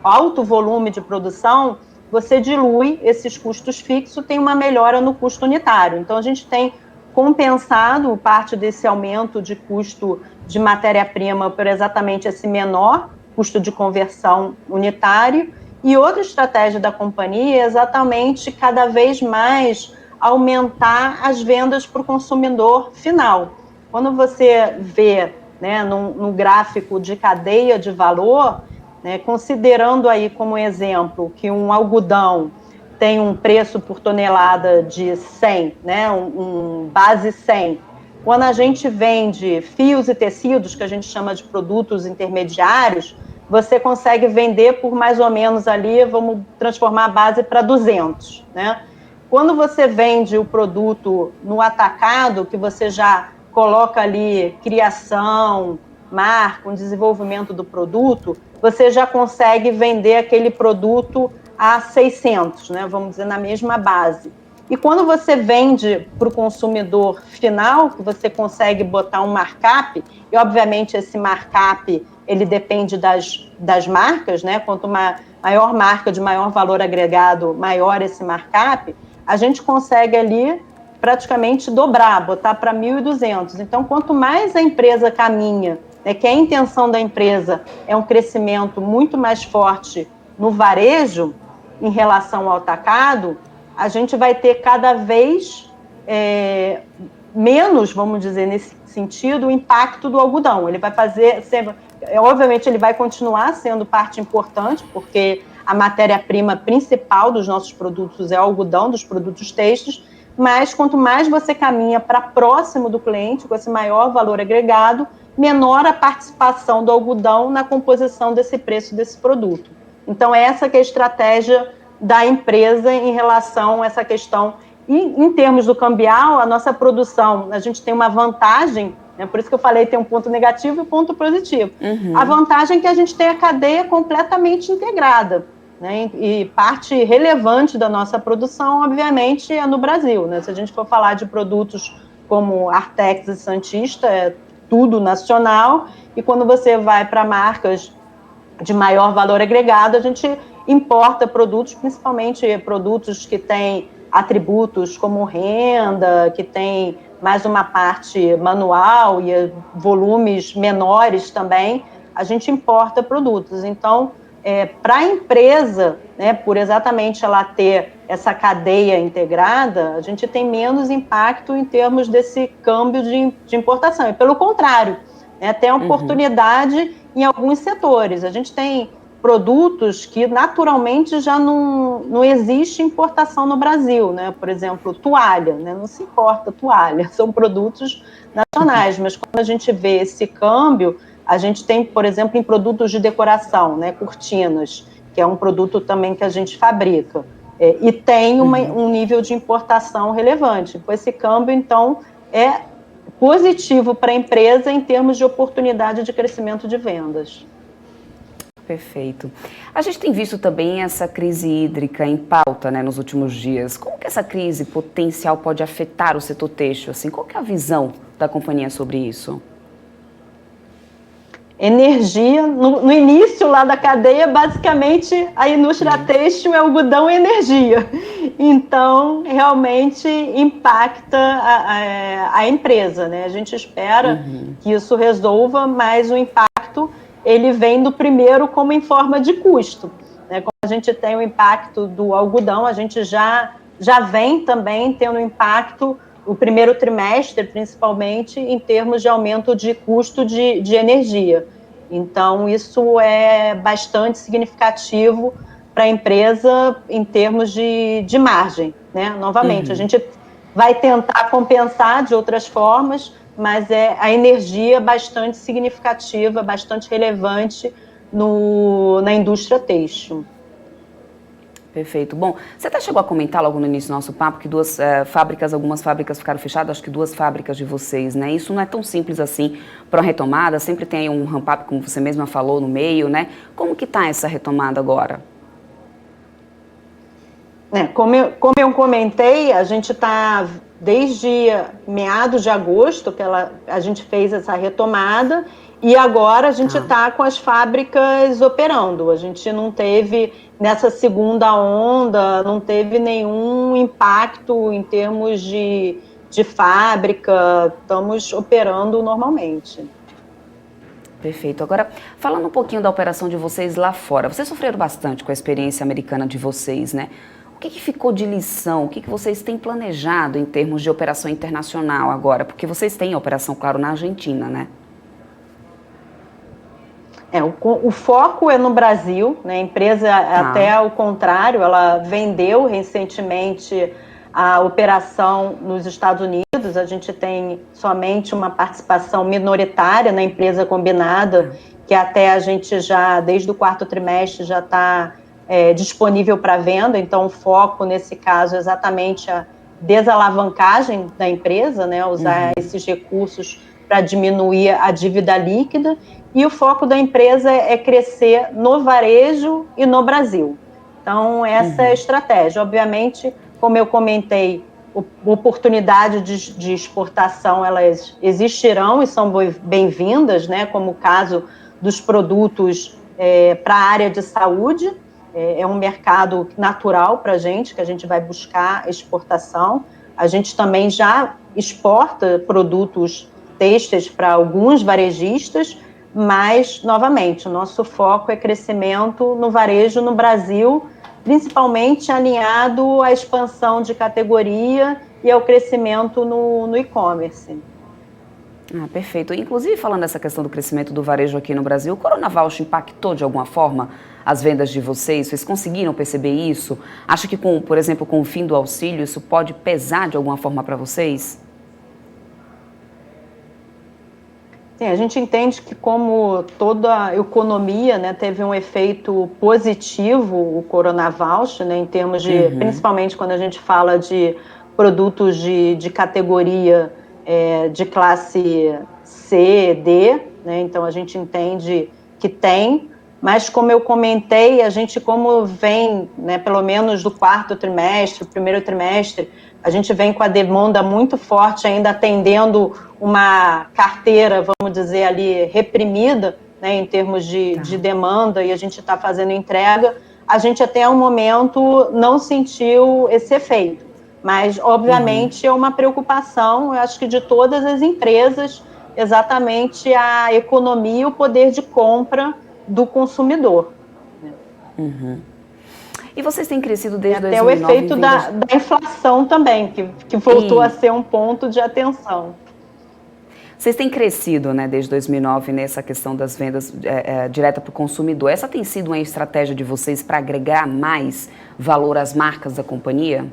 alto volume de produção, você dilui esses custos fixos, tem uma melhora no custo unitário. Então, a gente tem compensado parte desse aumento de custo de matéria-prima por exatamente esse menor custo de conversão unitário. E outra estratégia da companhia é exatamente cada vez mais aumentar as vendas para o consumidor final. Quando você vê, né, no gráfico de cadeia de valor, né, considerando aí como exemplo que um algodão tem um preço por tonelada de 100, né, um base 100. Quando a gente vende fios e tecidos, que a gente chama de produtos intermediários, você consegue vender por mais ou menos ali, vamos transformar a base para 200, né? Quando você vende o produto no atacado, que você já coloca ali criação, marca, um desenvolvimento do produto, você já consegue vender aquele produto a 600, né? Vamos dizer, na mesma base. E quando você vende para o consumidor final, que você consegue botar um markup, e obviamente esse markup ele depende das marcas, né? Quanto maior marca de maior valor agregado, maior esse markup, a gente consegue ali praticamente dobrar, botar para 1.200. Então, quanto mais a empresa caminha, né, que a intenção da empresa é um crescimento muito mais forte no varejo em relação ao atacado, a gente vai ter cada vez menos, vamos dizer, nesse sentido, o impacto do algodão. Ele vai obviamente, ele vai continuar sendo parte importante, porque a matéria-prima principal dos nossos produtos é o algodão, dos produtos têxteis, mas quanto mais você caminha para próximo do cliente, com esse maior valor agregado, menor a participação do algodão na composição desse preço desse produto. Então, essa que é a estratégia da empresa em relação a essa questão. E, em termos do cambial, a nossa produção, a gente tem uma vantagem, né, por isso que eu falei, tem um ponto negativo e um ponto positivo. Uhum. A vantagem é que a gente tem a cadeia completamente integrada, né, e parte relevante da nossa produção, obviamente, é no Brasil, né? Se a gente for falar de produtos como Artex e Santista, é tudo nacional, e quando você vai para marcas de maior valor agregado, a gente importa produtos, principalmente produtos que têm atributos como renda, que tem mais uma parte manual e volumes menores também, a gente importa produtos. Então, para a empresa, né, por exatamente ela ter essa cadeia integrada, a gente tem menos impacto em termos desse câmbio de importação. E pelo contrário, né, tem oportunidade em alguns setores. A gente tem produtos que naturalmente já não existe importação no Brasil, né? Por exemplo, toalha, né? Não se importa toalha, são produtos nacionais, mas quando a gente vê esse câmbio, a gente tem, por exemplo, em produtos de decoração, né? Cortinas, que é um produto também que a gente fabrica, e tem um nível de importação relevante. Com esse câmbio, então, é positivo para a empresa em termos de oportunidade de crescimento de vendas. Perfeito. A gente tem visto também essa crise hídrica em pauta, né, nos últimos dias. Como que essa crise potencial pode afetar o setor têxtil? Assim, qual que é a visão da companhia sobre isso? Energia, no início lá da cadeia, basicamente a indústria têxtil é algodão e energia. Então, realmente impacta a empresa, né? A gente espera que isso resolva, mas o impacto ele vem do primeiro como em forma de custo, né? Como a gente tem o impacto do algodão, a gente já vem também tendo impacto o primeiro trimestre, principalmente em termos de aumento de custo de energia. Então, isso é bastante significativo para a empresa em termos de margem, né? Novamente, a gente vai tentar compensar de outras formas, mas a energia bastante significativa, bastante relevante na indústria têxtil. Perfeito. Bom, você até chegou a comentar logo no início do nosso papo que algumas fábricas ficaram fechadas, acho que 2 fábricas de vocês, né? Isso não é tão simples assim para uma retomada, sempre tem um ramp-up, como você mesma falou, no meio, né? Como que está essa retomada agora? Como eu comentei, a gente está desde meados de agosto que a gente fez essa retomada e agora a gente está com as fábricas operando. A gente não teve, nessa segunda onda, não teve nenhum impacto em termos de fábrica, estamos operando normalmente. Perfeito. Agora, falando um pouquinho da operação de vocês lá fora, vocês sofreram bastante com a experiência americana de vocês, né? O que ficou de lição? O que vocês têm planejado em termos de operação internacional agora? Porque vocês têm operação, claro, na Argentina, né? O foco é no Brasil, né? A empresa, até ao contrário, ela vendeu recentemente a operação nos Estados Unidos. A gente tem somente uma participação minoritária na empresa combinada, que até a gente já, desde o 4º trimestre, já está disponível para venda. Então, o foco, nesse caso, é exatamente a desalavancagem da empresa, né? Usar esses recursos para diminuir a dívida líquida. E o foco da empresa é crescer no varejo e no Brasil. Então, essa é a estratégia. Obviamente, como eu comentei, oportunidades de exportação, elas existirão e são bem-vindas, né? Como o caso dos produtos para a área de saúde. É um mercado natural para a gente, que a gente vai buscar exportação. A gente também já exporta produtos têxteis para alguns varejistas, mas, novamente, o nosso foco é crescimento no varejo no Brasil, principalmente alinhado à expansão de categoria e ao crescimento no e-commerce. Perfeito. Inclusive, falando dessa questão do crescimento do varejo aqui no Brasil, o Corona Voucher impactou de alguma forma as vendas de vocês? Vocês conseguiram perceber isso? Acha que, por exemplo, com o fim do auxílio, isso pode pesar de alguma forma para vocês? Sim, a gente entende que, como toda a economia, né, teve um efeito positivo o Corona Voucher, né, em termos de, principalmente quando a gente fala de produtos de categoria de classe C, D, né, então a gente entende que tem, mas como eu comentei, a gente como vem, né, pelo menos do 4º trimestre, 1º trimestre, a gente vem com a demanda muito forte, ainda atendendo uma carteira, vamos dizer ali, reprimida, né, em termos de demanda, e a gente está fazendo entrega. A gente até o momento não sentiu esse efeito, mas obviamente é uma preocupação, eu acho que de todas as empresas, exatamente a economia e o poder de compra do consumidor. E vocês têm crescido desde até 2009? O efeito da inflação também, que voltou a ser um ponto de atenção. Vocês têm crescido, né, desde 2009 nessa questão das vendas direta para o consumidor. Essa tem sido uma estratégia de vocês para agregar mais valor às marcas da companhia?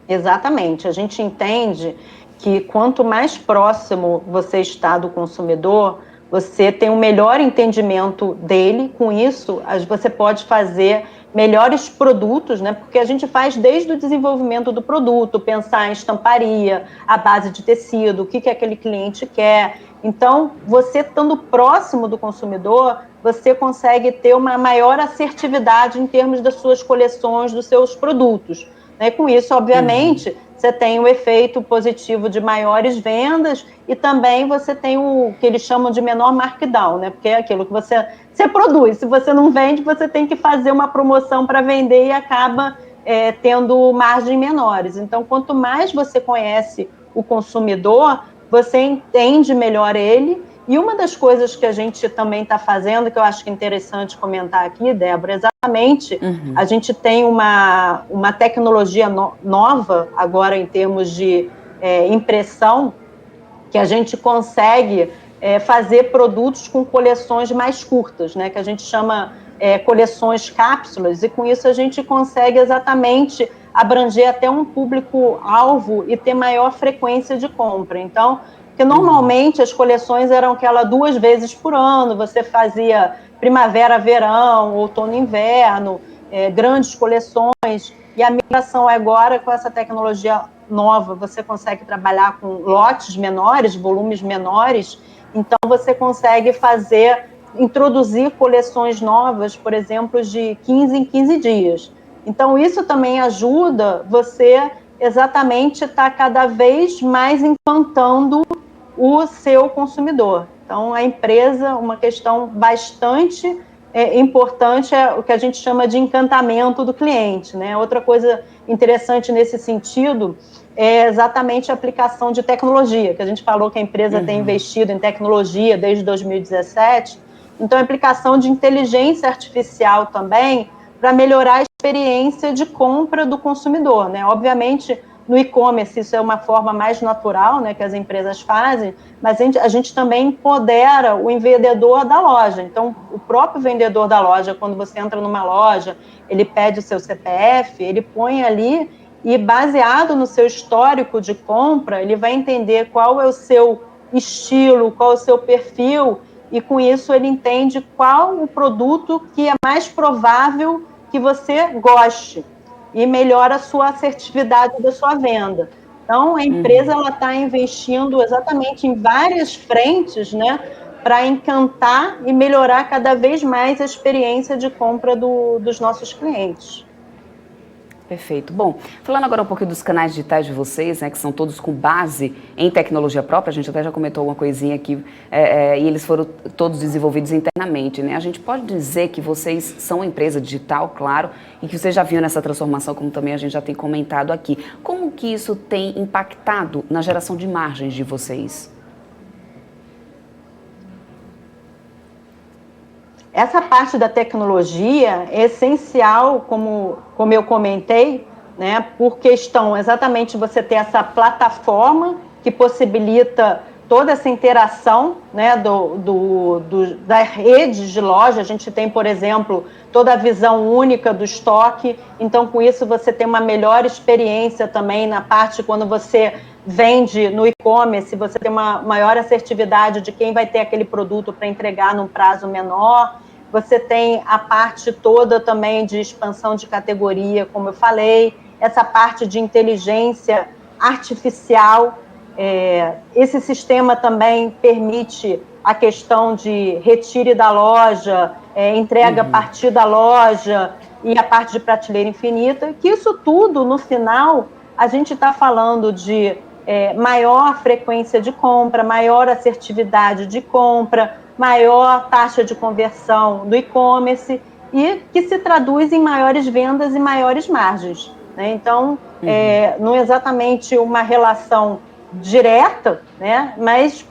Exatamente. A gente entende que quanto mais próximo você está do consumidor, você tem um melhor entendimento dele. Com isso, você pode fazer melhores produtos, né? Porque a gente faz desde o desenvolvimento do produto, pensar em estamparia, a base de tecido, o que aquele cliente quer. Então, você estando próximo do consumidor, você consegue ter uma maior assertividade em termos das suas coleções, dos seus produtos. E com isso, obviamente, você tem o efeito positivo de maiores vendas e também você tem o que eles chamam de menor markdown, né? Porque é aquilo que você produz. Se você não vende, você tem que fazer uma promoção para vender e acaba tendo margens menores. Então, quanto mais você conhece o consumidor, você entende melhor ele. E uma das coisas que a gente também está fazendo, que eu acho que é interessante comentar aqui, Débora, exatamente, a gente tem uma tecnologia nova agora em termos de impressão, que a gente consegue fazer produtos com coleções mais curtas, né, que a gente chama coleções cápsulas, e com isso a gente consegue exatamente abranger até um público-alvo e ter maior frequência de compra. Então, porque normalmente as coleções eram aquela 2 vezes por ano, você fazia primavera, verão, outono, inverno, grandes coleções, e a migração agora, com essa tecnologia nova, você consegue trabalhar com lotes menores, volumes menores, então você consegue introduzir coleções novas, por exemplo, de 15 em 15 dias. Então, isso também ajuda você exatamente estar cada vez mais encantando o seu consumidor. Então, a empresa, uma questão bastante importante é o que a gente chama de encantamento do cliente, né? Outra coisa interessante nesse sentido é exatamente a aplicação de tecnologia, que a gente falou que a empresa tem investido em tecnologia desde 2017, então a aplicação de inteligência artificial também para melhorar a experiência de compra do consumidor, né? Obviamente, no e-commerce isso é uma forma mais natural, né, que as empresas fazem, mas a gente também empodera o vendedor da loja. Então, o próprio vendedor da loja, quando você entra numa loja, ele pede o seu CPF, ele põe ali e, baseado no seu histórico de compra, ele vai entender qual é o seu estilo, qual é o seu perfil, e com isso ele entende qual o produto que é mais provável que você goste e melhora a sua assertividade da sua venda. Então, a empresa está investindo exatamente em várias frentes, né, para encantar e melhorar cada vez mais a experiência de compra dos nossos clientes. Perfeito. Bom, falando agora um pouquinho dos canais digitais de vocês, né, que são todos com base em tecnologia própria, a gente até já comentou alguma coisinha aqui, e eles foram todos desenvolvidos internamente, né? A gente pode dizer que vocês são uma empresa digital, claro, e que vocês já viram essa transformação, como também a gente já tem comentado aqui. Como que isso tem impactado na geração de margens de vocês? Essa parte da tecnologia é essencial, como eu comentei, né, por questão exatamente você ter essa plataforma que possibilita toda essa interação, né, da rede de loja. A gente tem, por exemplo, toda a visão única do estoque, então com isso você tem uma melhor experiência também na parte quando você vende no e-commerce, você tem uma maior assertividade de quem vai ter aquele produto para entregar num prazo menor. Você tem a parte toda também de expansão de categoria, como eu falei, essa parte de inteligência artificial. Esse sistema também permite a questão de retire da loja, entrega a partir da loja e a parte de prateleira infinita, que isso tudo, no final, a gente está falando de maior frequência de compra, maior assertividade de compra, maior taxa de conversão do e-commerce e que se traduz em maiores vendas e maiores margens, né? Então, não é exatamente uma relação direta, né? Mas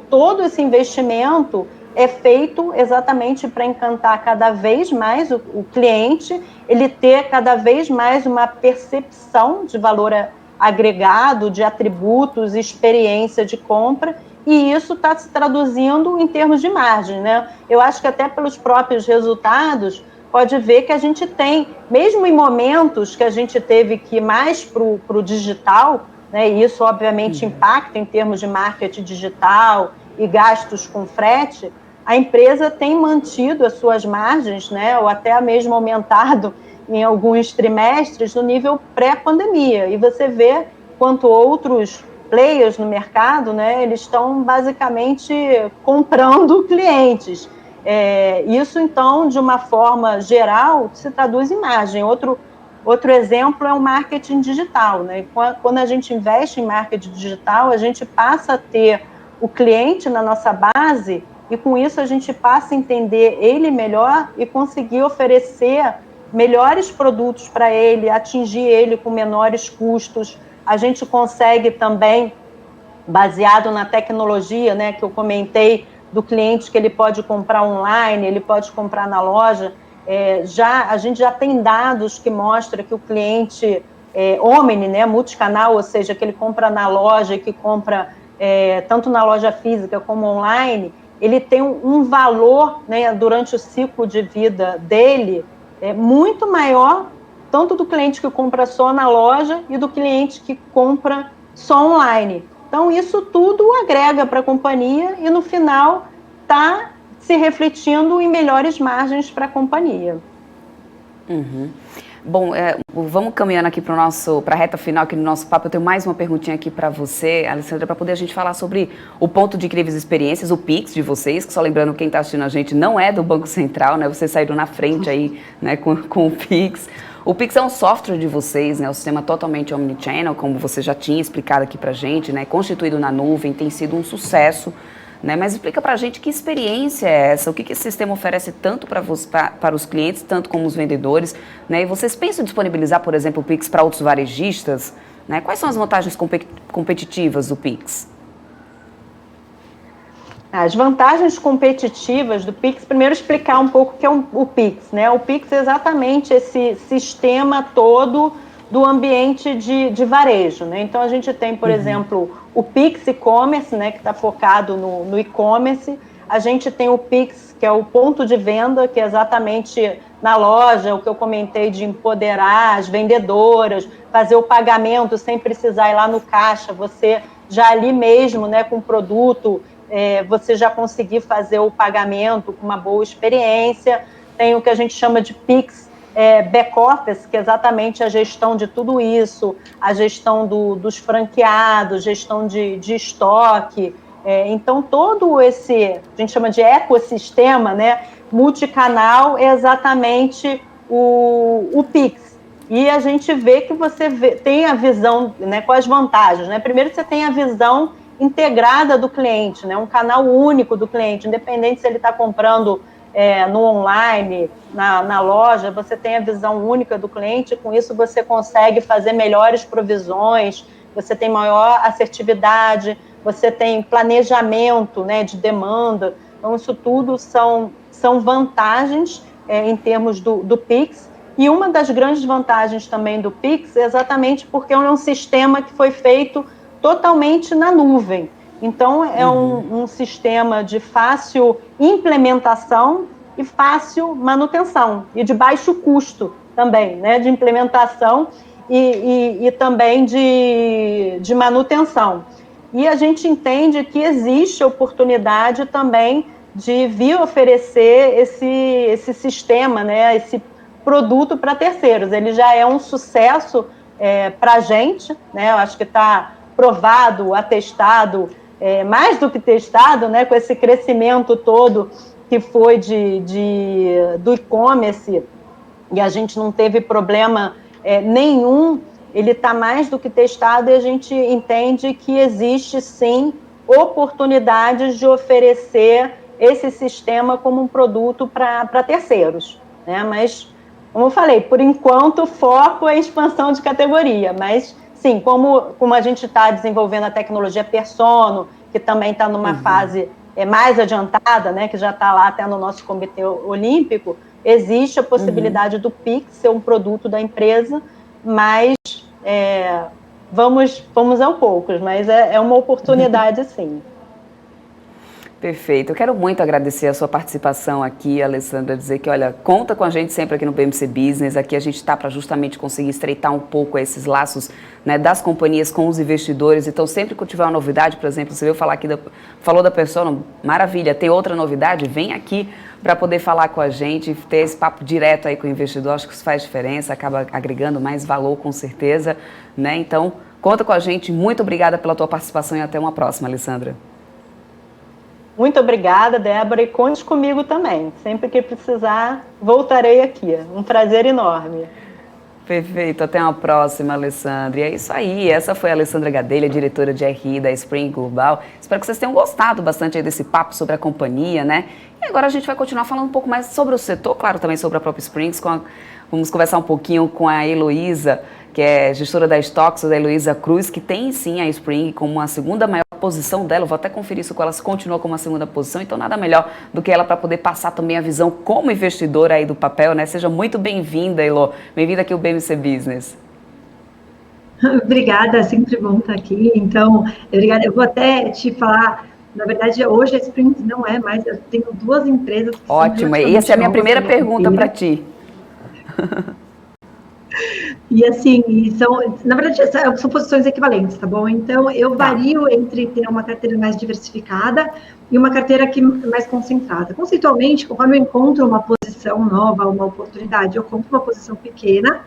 todo esse investimento é feito exatamente para encantar cada vez mais o cliente, ele ter cada vez mais uma percepção de valor agregado, de atributos, experiência de compra, e isso está se traduzindo em termos de margem, né? Eu acho que até pelos próprios resultados, pode ver que a gente tem, mesmo em momentos que a gente teve que ir mais para o digital, né, e isso obviamente impacta em termos de marketing digital e gastos com frete, a empresa tem mantido as suas margens, né, ou até mesmo aumentado em alguns trimestres no nível pré-pandemia. E você vê quanto outros players no mercado, né, eles estão basicamente comprando clientes. Isso, então, de uma forma geral, se traduz em margem. Outro exemplo é o marketing digital, né? Quando a gente investe em marketing digital, a gente passa a ter o cliente na nossa base e, com isso, a gente passa a entender ele melhor e conseguir oferecer melhores produtos para ele, atingir ele com menores custos. A gente consegue também, baseado na tecnologia, né, que eu comentei, do cliente que ele pode comprar online, ele pode comprar na loja, a gente já tem dados que mostram que o cliente omni, né, multicanal, ou seja, que ele compra na loja e que compra tanto na loja física como online, ele tem um valor, né, durante o ciclo de vida dele muito maior, tanto do cliente que compra só na loja e do cliente que compra só online. Então, isso tudo agrega para a companhia e, no final, está se refletindo em melhores margens para a companhia. Uhum. Bom, vamos caminhando aqui para a reta final aqui do nosso papo. Eu tenho mais uma perguntinha aqui para você, Alessandra, para poder a gente falar sobre o ponto de incríveis experiências, o Pix de vocês, que só lembrando, quem está assistindo a gente não é do Banco Central, né? Vocês saíram na frente aí, né, com o Pix. O Pix é um software de vocês, né? O sistema totalmente omnichannel, como você já tinha explicado aqui para a gente, né? Constituído na nuvem, tem sido um sucesso. Né? Mas explica para a gente que experiência é essa, o que esse sistema oferece tanto para os clientes, tanto como os vendedores, né? E vocês pensam em disponibilizar, por exemplo, o Pix para outros varejistas? Né? Quais são as vantagens competitivas do Pix? As vantagens competitivas do Pix, primeiro explicar um pouco o que é o Pix, né? O Pix é exatamente esse sistema todo do ambiente de varejo, né? Então a gente tem, por exemplo, o Pix e-commerce, né, que está focado no e-commerce. A gente tem o Pix, que é o ponto de venda, que é exatamente na loja, o que eu comentei de empoderar as vendedoras, fazer o pagamento sem precisar ir lá no caixa, você já ali mesmo, né, com o produto, você já conseguir fazer o pagamento com uma boa experiência. Tem o que a gente chama de Pix back-office, que é exatamente a gestão de tudo isso, a gestão dos franqueados, gestão de estoque. Então, todo esse, a gente chama de ecossistema, né, multicanal, é exatamente o Pix. E a gente vê que você tem a visão, né, com as vantagens. Né? Primeiro, você tem a visão integrada do cliente, né, um canal único do cliente, independente se ele está comprando no online, na loja, você tem a visão única do cliente, com isso você consegue fazer melhores provisões, você tem maior assertividade, você tem planejamento, né, de demanda. Então, isso tudo são vantagens em termos do Pix. E uma das grandes vantagens também do Pix é exatamente porque é um sistema que foi feito totalmente na nuvem. Então, é um sistema de fácil implementação e fácil manutenção, e de baixo custo também, né, de implementação e também de manutenção. E a gente entende que existe oportunidade também de vir oferecer esse sistema, né, esse produto para terceiros. Ele já é um sucesso para a gente, né, eu acho que está provado, atestado, mais do que testado, né, com esse crescimento todo que foi do e-commerce, e a gente não teve problema nenhum. Ele está mais do que testado e a gente entende que existe, sim, oportunidades de oferecer esse sistema como um produto para terceiros, né? Mas, como eu falei, por enquanto o foco é a expansão de categoria, mas sim, como a gente está desenvolvendo a tecnologia Persono, que também está numa fase mais adiantada, né, que já está lá até no nosso comitê olímpico, existe a possibilidade do Pix ser um produto da empresa, mas vamos aos poucos, mas é uma oportunidade, sim. Perfeito. Eu quero muito agradecer a sua participação aqui, Alessandra, dizer que, olha, conta com a gente sempre aqui no BMC Business. Aqui a gente está para justamente conseguir estreitar um pouco esses laços, né, das companhias com os investidores. Então, sempre que eu tiver uma novidade, por exemplo, você veio falar aqui, falou da Persono, maravilha, tem outra novidade? Vem aqui para poder falar com a gente, ter esse papo direto aí com o investidor. Acho que isso faz diferença, acaba agregando mais valor, com certeza, né? Então, conta com a gente. Muito obrigada pela tua participação e até uma próxima, Alessandra. Muito obrigada, Débora, e conte comigo também. Sempre que precisar, voltarei aqui. Um prazer enorme. Perfeito, até uma próxima, Alessandra. E é isso aí, essa foi a Alessandra Gadelha, diretora de RI da Spring Global. Espero que vocês tenham gostado bastante aí desse papo sobre a companhia, né? E agora a gente vai continuar falando um pouco mais sobre o setor, claro, também sobre a própria Springs. Vamos conversar um pouquinho com a Heloísa, que é gestora da Stocks, da Heloísa Cruz, que tem sim a Spring como a segunda maior posição dela. Eu vou até conferir isso com ela, se continua como a segunda posição, então nada melhor do que ela para poder passar também a visão como investidora aí do papel, né? Seja muito bem-vinda, Elo. Bem-vinda aqui ao BMC Business. Obrigada, é sempre bom estar aqui. Então, obrigada. Eu vou até te falar, na verdade, hoje a Springs não é mais, eu tenho duas empresas que ótimo, e essa é a minha primeira pergunta para ti. E assim, na verdade, são posições equivalentes, tá bom? Então, eu vario entre ter uma carteira mais diversificada e uma carteira mais concentrada. Conceitualmente, conforme eu encontro uma posição posição nova, uma oportunidade, eu compro uma posição pequena,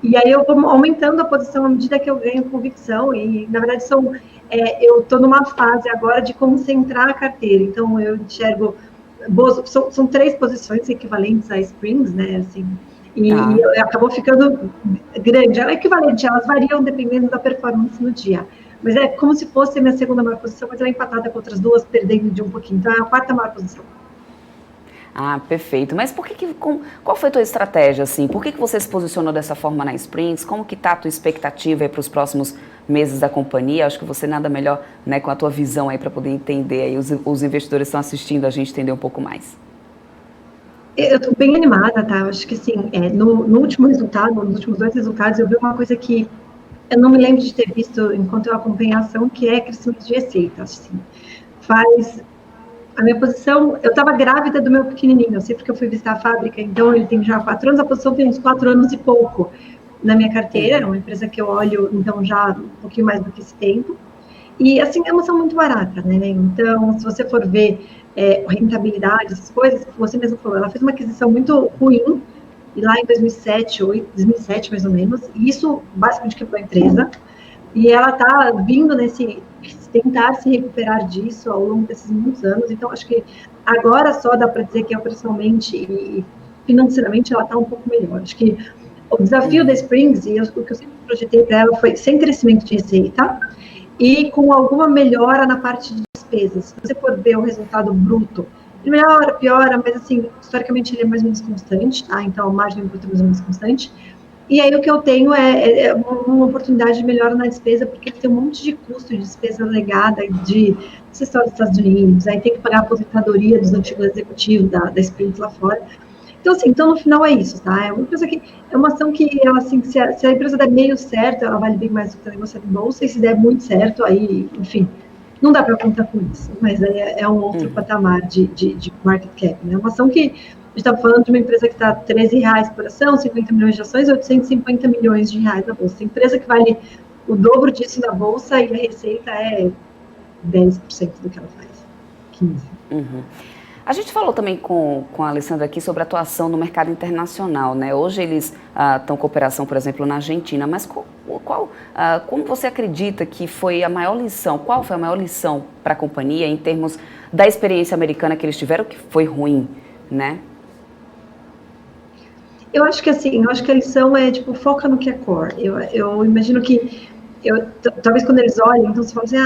e aí eu vou aumentando a posição à medida que eu ganho convicção, e na verdade eu estou numa fase agora de concentrar a carteira, então eu enxergo, são 3 posições equivalentes a Springs, né, assim, e acabou ficando grande, ela é equivalente, elas variam dependendo da performance no dia, mas é como se fosse a minha segunda maior posição, mas ela é empatada com outras 2, perdendo de um pouquinho, então é a 4ª maior posição. Ah, perfeito. Mas qual foi a tua estratégia, assim? Por que você se posicionou dessa forma na Springs? Como que está a tua expectativa para os próximos meses da companhia? Acho que você nada melhor, né, com a tua visão aí para poder entender, aí os investidores estão assistindo a gente entender um pouco mais. Eu estou bem animada, tá? Acho que, assim, no último resultado, nos últimos 2 resultados, eu vi uma coisa que eu não me lembro de ter visto enquanto eu acompanhei a ação, que é crescimento de receitas, assim. A minha posição, eu estava grávida do meu pequenininho, eu sei porque eu fui visitar a fábrica, então ele tem já 4 anos, a posição tem uns 4 anos e pouco na minha carteira, é uma empresa que eu olho, então, já um pouquinho mais do que esse tempo, e, assim, é uma ação muito barata, né, então, se você for ver rentabilidade, essas coisas, você mesmo falou, ela fez uma aquisição muito ruim, e lá em 2007 mais ou menos, e isso basicamente quebrou a empresa, e ela está vindo tentar se recuperar disso ao longo desses muitos anos, então acho que agora só dá para dizer que operacionalmente e financeiramente ela está um pouco melhor. Acho que o desafio da Springs, e o que eu sempre projetei para ela foi sem crescimento de receita e com alguma melhora na parte de despesas. Se você for ver o resultado bruto, ele melhora, piora, mas assim, historicamente ele é mais ou menos constante, tá? Então a margem bruta é mais ou menos constante. E aí o que eu tenho é uma oportunidade de melhora na despesa, porque tem um monte de custo de despesa legada de história dos Estados Unidos, aí tem que pagar a aposentadoria dos antigos executivos da Sprint lá fora. Então, assim, no final é isso, tá? É uma ação que, ela, assim, se a empresa der meio certo, ela vale bem mais do que está negociado em bolsa, e se der muito certo, aí, enfim, não dá para contar com isso, mas aí é um outro patamar de market cap, né? Uma ação que a gente estava falando de uma empresa que está R$13 por ação, 50 milhões de ações, 850 milhões de reais na bolsa. Tem empresa que vale o dobro disso na bolsa e a receita é 10% do que ela faz, 15%. A gente falou também com a Alessandra aqui sobre a atuação no mercado internacional, né? Hoje eles estão com operação, por exemplo, na Argentina, mas como você acredita que foi a maior lição, qual foi a maior lição para a companhia em termos da experiência americana que eles tiveram, que foi ruim, né? Eu acho que a lição é, foca no que é core. Eu imagino que, talvez quando eles olhem, então você fala assim,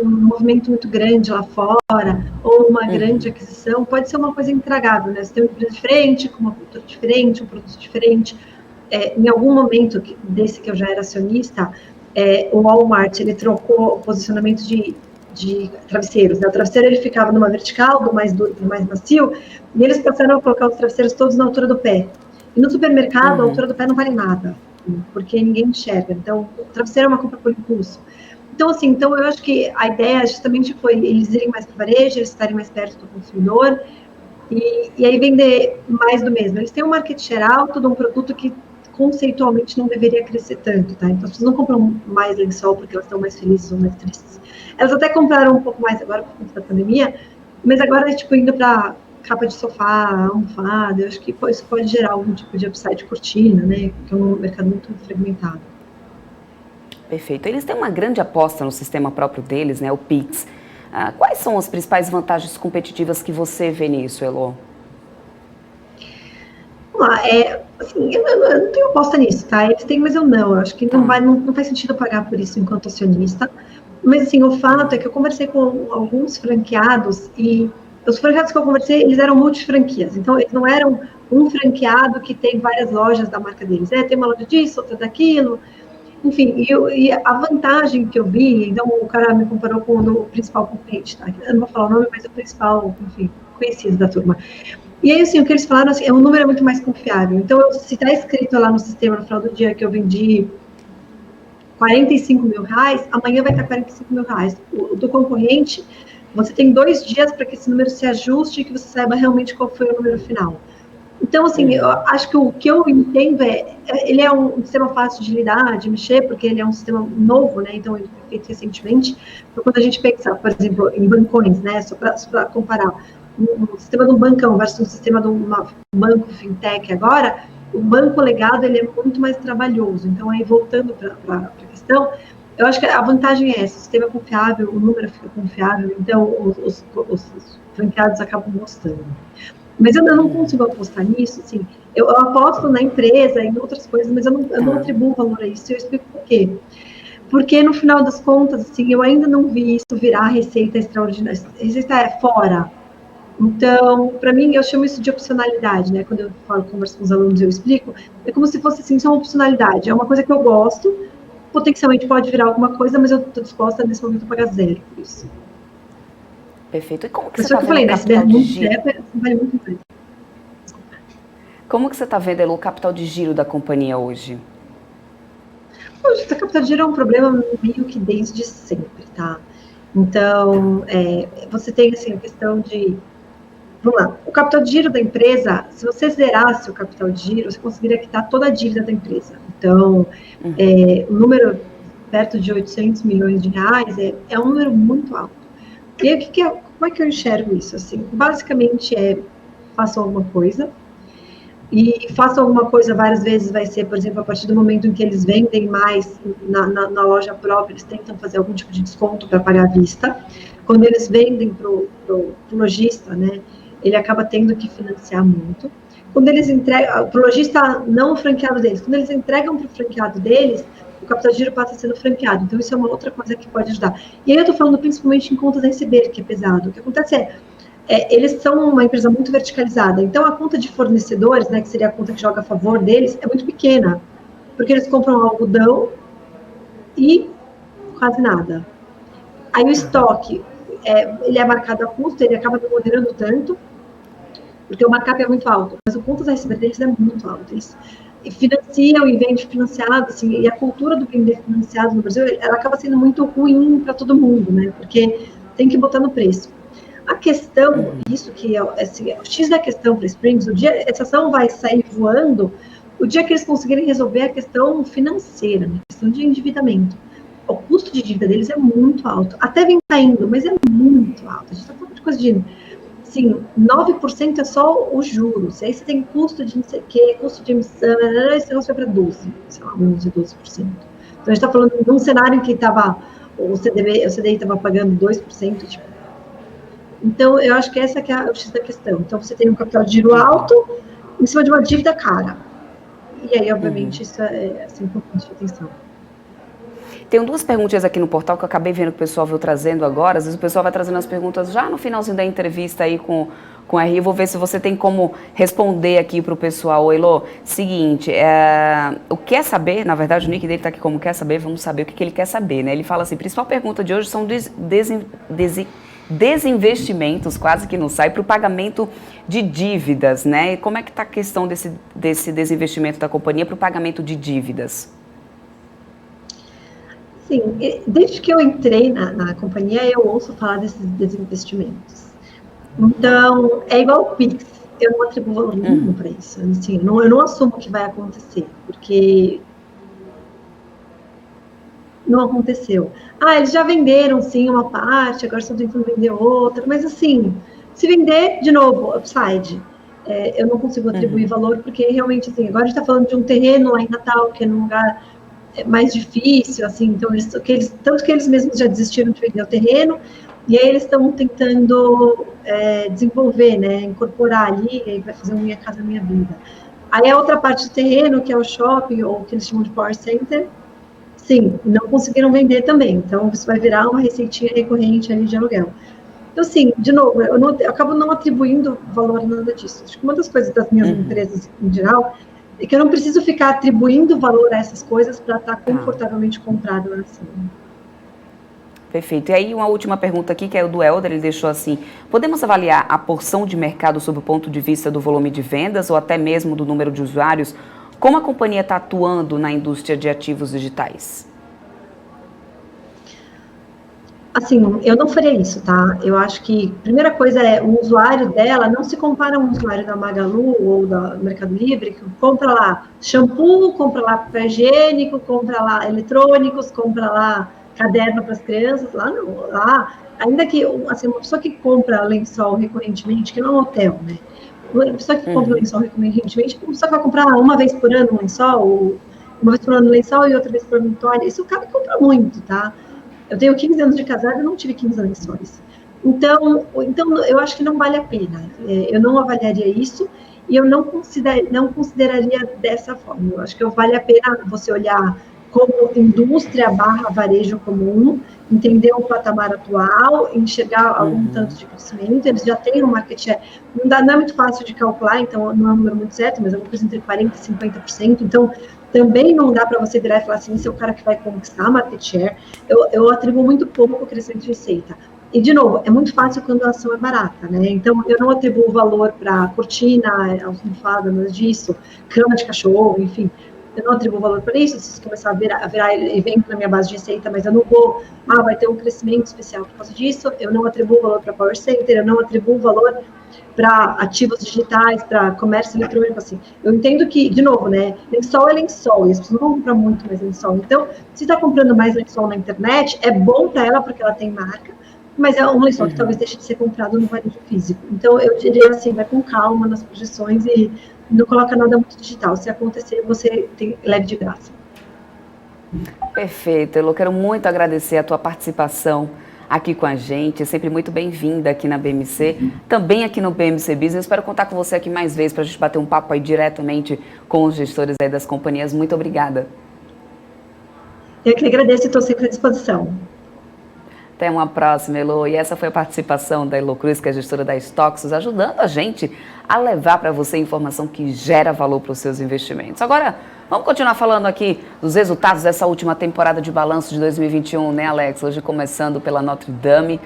um movimento muito grande lá fora, ou uma grande aquisição, pode ser uma coisa intragável, né? Você tem uma empresa diferente, com uma cultura diferente, um produto diferente. Em algum momento desse que eu já era acionista, o Walmart, ele trocou o posicionamento de travesseiros, né? O travesseiro, ele ficava numa vertical, do mais duro para o mais macio, e eles passaram a colocar os travesseiros todos na altura do pé. E no supermercado, a altura do pé não vale nada, porque ninguém enxerga. Então, o travesseiro é uma compra por impulso. Então, assim, eu acho que a ideia justamente foi eles irem mais para o varejo, eles estarem mais perto do consumidor, e aí vender mais do mesmo. Eles têm um market share alto de um produto que conceitualmente não deveria crescer tanto, tá? Então, as pessoas não compram mais lençol porque elas estão mais felizes ou mais tristes. Elas até compraram um pouco mais agora por conta da pandemia, mas agora indo para capa de sofá, almofada, eu acho que isso pode gerar algum tipo de upside cortina, né? Que é um mercado muito fragmentado. Perfeito. Eles têm uma grande aposta no sistema próprio deles, né? O Pix. Quais são as principais vantagens competitivas que você vê nisso, Elo? Vamos lá, assim, eu não tenho aposta nisso, tá? Eles têm, mas eu não. Eu acho que não faz sentido pagar por isso enquanto acionista. Mas, assim, o fato é que eu conversei com alguns franqueados e os franqueados que eu conversei, eles eram multifranquias. Então, eles não eram um franqueado que tem várias lojas da marca deles. Tem uma loja disso, outra daquilo. Enfim, e a vantagem que eu vi, então o cara me comparou com o principal concorrente, tá? Eu não vou falar o nome, mas é o principal, enfim, conhecido da turma. E aí, assim, o que eles falaram, assim, um número muito mais confiável. Então, se está escrito lá no sistema, no final do dia, que eu vendi R$45 mil, amanhã vai estar R$45 mil. O do concorrente, você tem 2 dias para que esse número se ajuste e que você saiba realmente qual foi o número final. Então, assim, eu acho que o que eu entendo ele é um sistema fácil de lidar, de mexer, porque ele é um sistema novo, né? Então, ele foi feito recentemente. Então, quando a gente pensa, por exemplo, em bancões, né? Só para comparar, um sistema de um bancão versus um sistema de um banco fintech agora, o banco legado ele é muito mais trabalhoso. Então, aí voltando para a questão, eu acho que a vantagem é essa, o sistema é confiável, o número fica confiável, então os franqueados acabam gostando. Mas eu não consigo apostar nisso, assim, eu aposto na empresa, em outras coisas, mas eu não atribuo valor a isso, e eu explico por quê. Porque, no final das contas, assim, eu ainda não vi isso virar receita extraordinária, receita é fora. Então, para mim, eu chamo isso de opcionalidade, né? Quando eu converso com os alunos, eu explico, é como se fosse, assim, só uma opcionalidade, é uma coisa que eu gosto, potencialmente pode virar alguma coisa, mas eu estou disposta, nesse momento, a pagar zero por isso. Perfeito. E como que Mas você está vendo o capital de giro? Vale muito mais. Como que você está vendo, Elo, o capital de giro da companhia hoje? Hoje, o capital de giro é um problema meio que desde sempre, tá? Então, você tem, assim, a questão de... Vamos lá, o capital de giro da empresa, se você zerasse o capital de giro, você conseguiria quitar toda a dívida da empresa. Então, o número perto de 800 milhões de reais é um número muito alto. E aí, como é que eu enxergo isso? Assim, basicamente façam alguma coisa, e façam alguma coisa várias vezes, vai ser, por exemplo, a partir do momento em que eles vendem mais na loja própria, eles tentam fazer algum tipo de desconto para pagar à vista. Quando eles vendem para o lojista, né, ele acaba tendo que financiar muito. Quando eles entregam, para o lojista não o franqueado deles, quando eles entregam para o franqueado deles, o capital de giro passa a ser do franqueado. Então, isso é uma outra coisa que pode ajudar. E aí eu estou falando principalmente em contas a receber, que é pesado. O que acontece eles são uma empresa muito verticalizada. Então, a conta de fornecedores, né, que seria a conta que joga a favor deles, é muito pequena. Porque eles compram algodão e quase nada. Aí o estoque, ele é marcado a custo, ele acaba não moderando tanto, porque o markup é muito alto. Mas o contas a receber deles é muito alto. Eles financiam e vendem financiado, assim, e a cultura do vender financiado no Brasil, ela acaba sendo muito ruim para todo mundo, né? Porque tem que botar no preço. A questão, isso que assim, o X da questão para Springs, essa ação vai sair voando o dia que eles conseguirem resolver a questão financeira, né? A questão de endividamento. O custo de dívida deles é muito alto. Até vem caindo, mas é muito alto. A gente está falando de coisa de... Assim, 9% é só os juros. Aí você tem custo de não sei o quê, custo de emissão, esse negócio vai para 12%, sei lá, 11%, 12%. Então, a gente está falando de um cenário em que o CDI estava pagando 2%, tipo. Então, eu acho que essa que é o X da questão. Então, você tem um capital de giro alto em cima de uma dívida cara. E aí, obviamente, isso é assim, um pouco de atenção. Tem duas perguntas aqui no portal que eu acabei vendo que o pessoal veio trazendo agora. Às vezes o pessoal vai trazendo as perguntas já no finalzinho da entrevista aí com a RI. Vou ver se você tem como responder aqui para o pessoal. Elo, seguinte, o quer saber, na verdade o nick dele está aqui como quer saber, vamos saber o que ele quer saber, né? Ele fala assim, principal pergunta de hoje são desinvestimentos, quase que não sai, para o pagamento de dívidas, né? E como é que está a questão desse desinvestimento da companhia para o pagamento de dívidas? Sim, desde que eu entrei na companhia, eu ouço falar desses desinvestimentos. Então, é igual o Pix, eu não atribuo valor nenhum para isso. Assim, eu não assumo que vai acontecer, porque não aconteceu. Eles já venderam, sim, uma parte, agora estão tentando vender outra, mas assim, se vender, de novo, upside. Eu não consigo atribuir valor, porque realmente, assim, agora a gente está falando de um terreno lá em Natal, que é num lugar mais difícil, assim, então tanto que eles mesmos já desistiram de vender o terreno, e aí eles estão tentando desenvolver, né, incorporar ali, e aí vai fazer Minha Casa Minha Vida. Aí a outra parte do terreno, que é o shopping, ou o que eles chamam de power center, sim, não conseguiram vender também, então isso vai virar uma receitinha recorrente ali de aluguel. Então, assim, de novo, eu acabo não atribuindo valor a nada disso. Acho que uma das coisas das minhas empresas em geral é que eu não preciso ficar atribuindo valor a essas coisas para estar confortavelmente comprado na ação. Perfeito. E aí, uma última pergunta aqui, que é o do Helder, ele deixou assim, podemos avaliar a porção de mercado sob o ponto de vista do volume de vendas ou até mesmo do número de usuários? Como a companhia está atuando na indústria de ativos digitais? Assim, eu não faria isso, tá? Eu acho que a primeira coisa o usuário dela não se compara a um usuário da Magalu ou do Mercado Livre, que compra lá shampoo, compra lá papel higiênico, compra lá eletrônicos, compra lá caderno para as crianças, lá não, lá, ainda que, assim, uma pessoa que compra lençol recorrentemente, que não é um hotel, né, uma pessoa que compra lençol recorrentemente, uma pessoa que vai comprar uma vez por ano um lençol, uma vez por ano um lençol e outra vez por ano um toalha, isso o cara compra muito, tá? Eu tenho 15 anos de casada e não tive 15 lençóis. Então, eu acho que não vale a pena. Eu não avaliaria isso e eu não consideraria dessa forma. Eu acho que vale a pena você olhar como indústria / varejo comum, entender o patamar atual, enxergar algum tanto de crescimento. Eles já têm um market share. Não é muito fácil de calcular, então não é um número muito certo, mas é uma coisa entre 40% e 50%. Então, também não dá para você virar e falar assim, esse é o cara que vai conquistar market share. Eu atribuo muito pouco o crescimento de receita. E, de novo, é muito fácil quando a ação é barata, né? Então, eu não atribuo valor para cortina, almofada, nada disso, cama de cachorro, enfim. Eu não atribuo valor para isso. Se começar a virar evento na minha base de receita, mas eu não vou, vai ter um crescimento especial por causa disso. Eu não atribuo valor para Power Center, eu não atribuo valor para ativos digitais, para comércio eletrônico, assim. Eu entendo que, de novo, né, lençol é lençol, e as pessoas não vão comprar muito mais lençol. Então, se está comprando mais lençol na internet, é bom para ela porque ela tem marca, mas é um lençol que talvez deixe de ser comprado no varejo físico. Então, eu diria assim, vai com calma nas projeções e não coloca nada muito digital. Se acontecer, você leve de graça. Perfeito, Elô, quero muito agradecer a tua participação aqui com a gente, sempre muito bem-vinda aqui na BMC, também aqui no BMC Business. Espero contar com você aqui mais vezes para a gente bater um papo aí diretamente com os gestores aí das companhias. Muito obrigada. Eu que agradeço e estou sempre à disposição. Até uma próxima, Elô. E essa foi a participação da Elô Cruz, que é gestora da Stoxos, ajudando a gente a levar para você informação que gera valor para os seus investimentos. Agora, vamos continuar falando aqui dos resultados dessa última temporada de balanço de 2021, né, Alex? Hoje começando pela Notre Dame,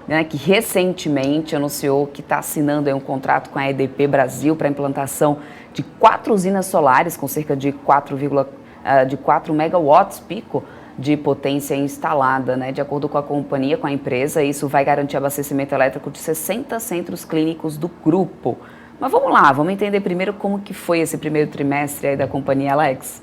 né, que recentemente anunciou que está assinando aí um contrato com a EDP Brasil para a implantação de 4 usinas solares com cerca de 4 megawatts pico de potência instalada, né? De acordo com a companhia, com a empresa, isso vai garantir abastecimento elétrico de 60 centros clínicos do grupo. Mas vamos lá, vamos entender primeiro como que foi esse primeiro trimestre aí da companhia, Alex.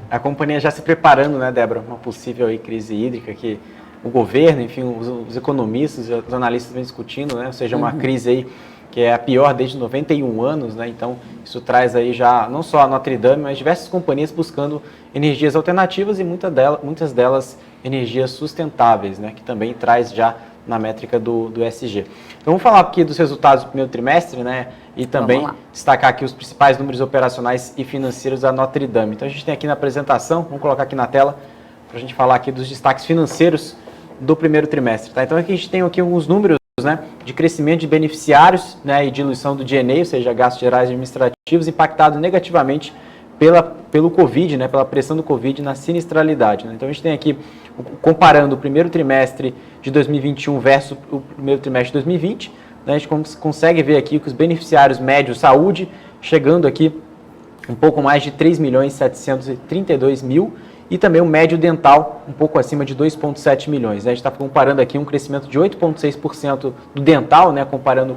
A companhia já se preparando, né, Débora, uma possível aí crise hídrica que o governo, enfim, os economistas, os analistas vêm discutindo, né? Ou seja, uma crise aí que é a pior desde 91 anos, né? Então, isso traz aí já, não só a Notre Dame, mas diversas companhias buscando energias alternativas e muitas delas energias sustentáveis, né? Que também traz já na métrica do ESG. Então, vamos falar aqui dos resultados do primeiro trimestre, né? E também destacar aqui os principais números operacionais e financeiros da Notre Dame. Então, a gente tem aqui na apresentação, vamos colocar aqui na tela, para a gente falar aqui dos destaques financeiros do primeiro trimestre, tá? Então, aqui a gente tem aqui alguns números, né, de crescimento de beneficiários, né, e diluição do G&A, ou seja, gastos gerais administrativos, impactado negativamente pelo Covid, né, pela pressão do Covid na sinistralidade, né? Então a gente tem aqui, comparando o primeiro trimestre de 2021 versus o primeiro trimestre de 2020, né, a gente consegue ver aqui que os beneficiários médios saúde, chegando aqui um pouco mais de 3.732.000, e também o médio dental, um pouco acima de 2,7 milhões. Né? A gente está comparando aqui um crescimento de 8,6% do dental, né? Comparando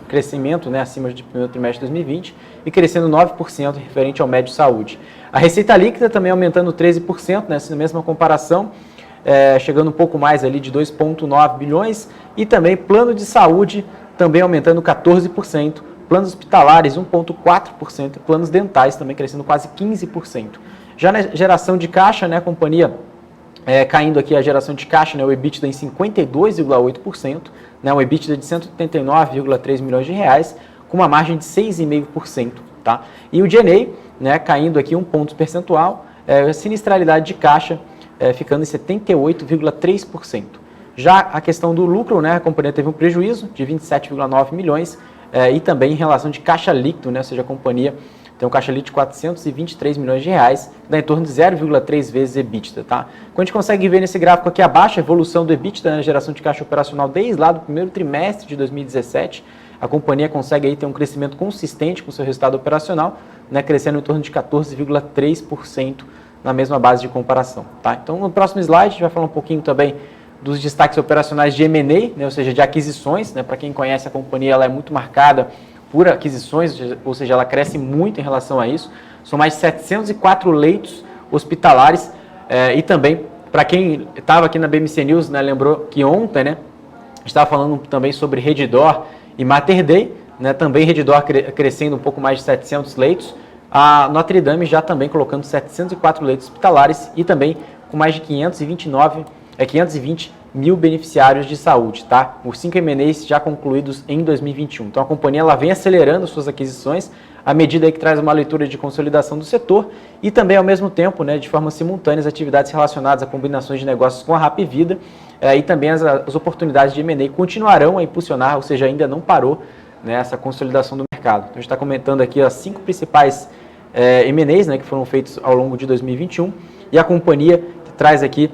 crescimento, né? Acima do primeiro trimestre de 2020, e crescendo 9% referente ao médio saúde. A receita líquida também aumentando 13%, nessa mesma comparação, chegando um pouco mais ali de 2,9 bilhões, e também plano de saúde também aumentando 14%, planos hospitalares 1,4%, planos dentais também crescendo quase 15%. Já na geração de caixa, né, a companhia caindo aqui a geração de caixa, né, o EBITDA em 52,8%, né, um EBITDA de 189,3 milhões de reais, com uma margem de 6,5%. Tá? E o G&A, né, caindo aqui um ponto percentual, a sinistralidade de caixa ficando em 78,3%. Já a questão do lucro, né, a companhia teve um prejuízo de 27,9 milhões e também em relação de caixa líquido, né, ou seja, a companhia tem um caixa líquido de 423 milhões de reais, dá em torno de 0,3 vezes EBITDA. Tá? Quando a gente consegue ver nesse gráfico aqui abaixo, a evolução do EBITDA na geração de caixa operacional desde lá do primeiro trimestre de 2017, a companhia consegue aí ter um crescimento consistente com o seu resultado operacional, né, crescendo em torno de 14,3% na mesma base de comparação. Tá? Então, no próximo slide, a gente vai falar um pouquinho também dos destaques operacionais de M&A, né, ou seja, de aquisições. Né, para quem conhece a companhia, ela é muito marcada por aquisições, ou seja, ela cresce muito em relação a isso. São mais de 704 leitos hospitalares e também para quem estava aqui na BMC News, né, lembrou que ontem, né, a gente estava falando também sobre Redditor e Mater Dei, né, também Redditor crescendo um pouco mais de 700 leitos, a Notre Dame já também colocando 704 leitos hospitalares e também com mais de 520 mil beneficiários de saúde, tá? Os 5 M&As já concluídos em 2021. Então a companhia ela vem acelerando suas aquisições à medida que traz uma leitura de consolidação do setor e também ao mesmo tempo, né, de forma simultânea, as atividades relacionadas a combinações de negócios com a Hapvida e também as oportunidades de M&A continuarão a impulsionar, ou seja, ainda não parou, né, essa consolidação do mercado. Então a gente está comentando aqui as 5 principais M&As, né, que foram feitos ao longo de 2021 e a companhia que traz aqui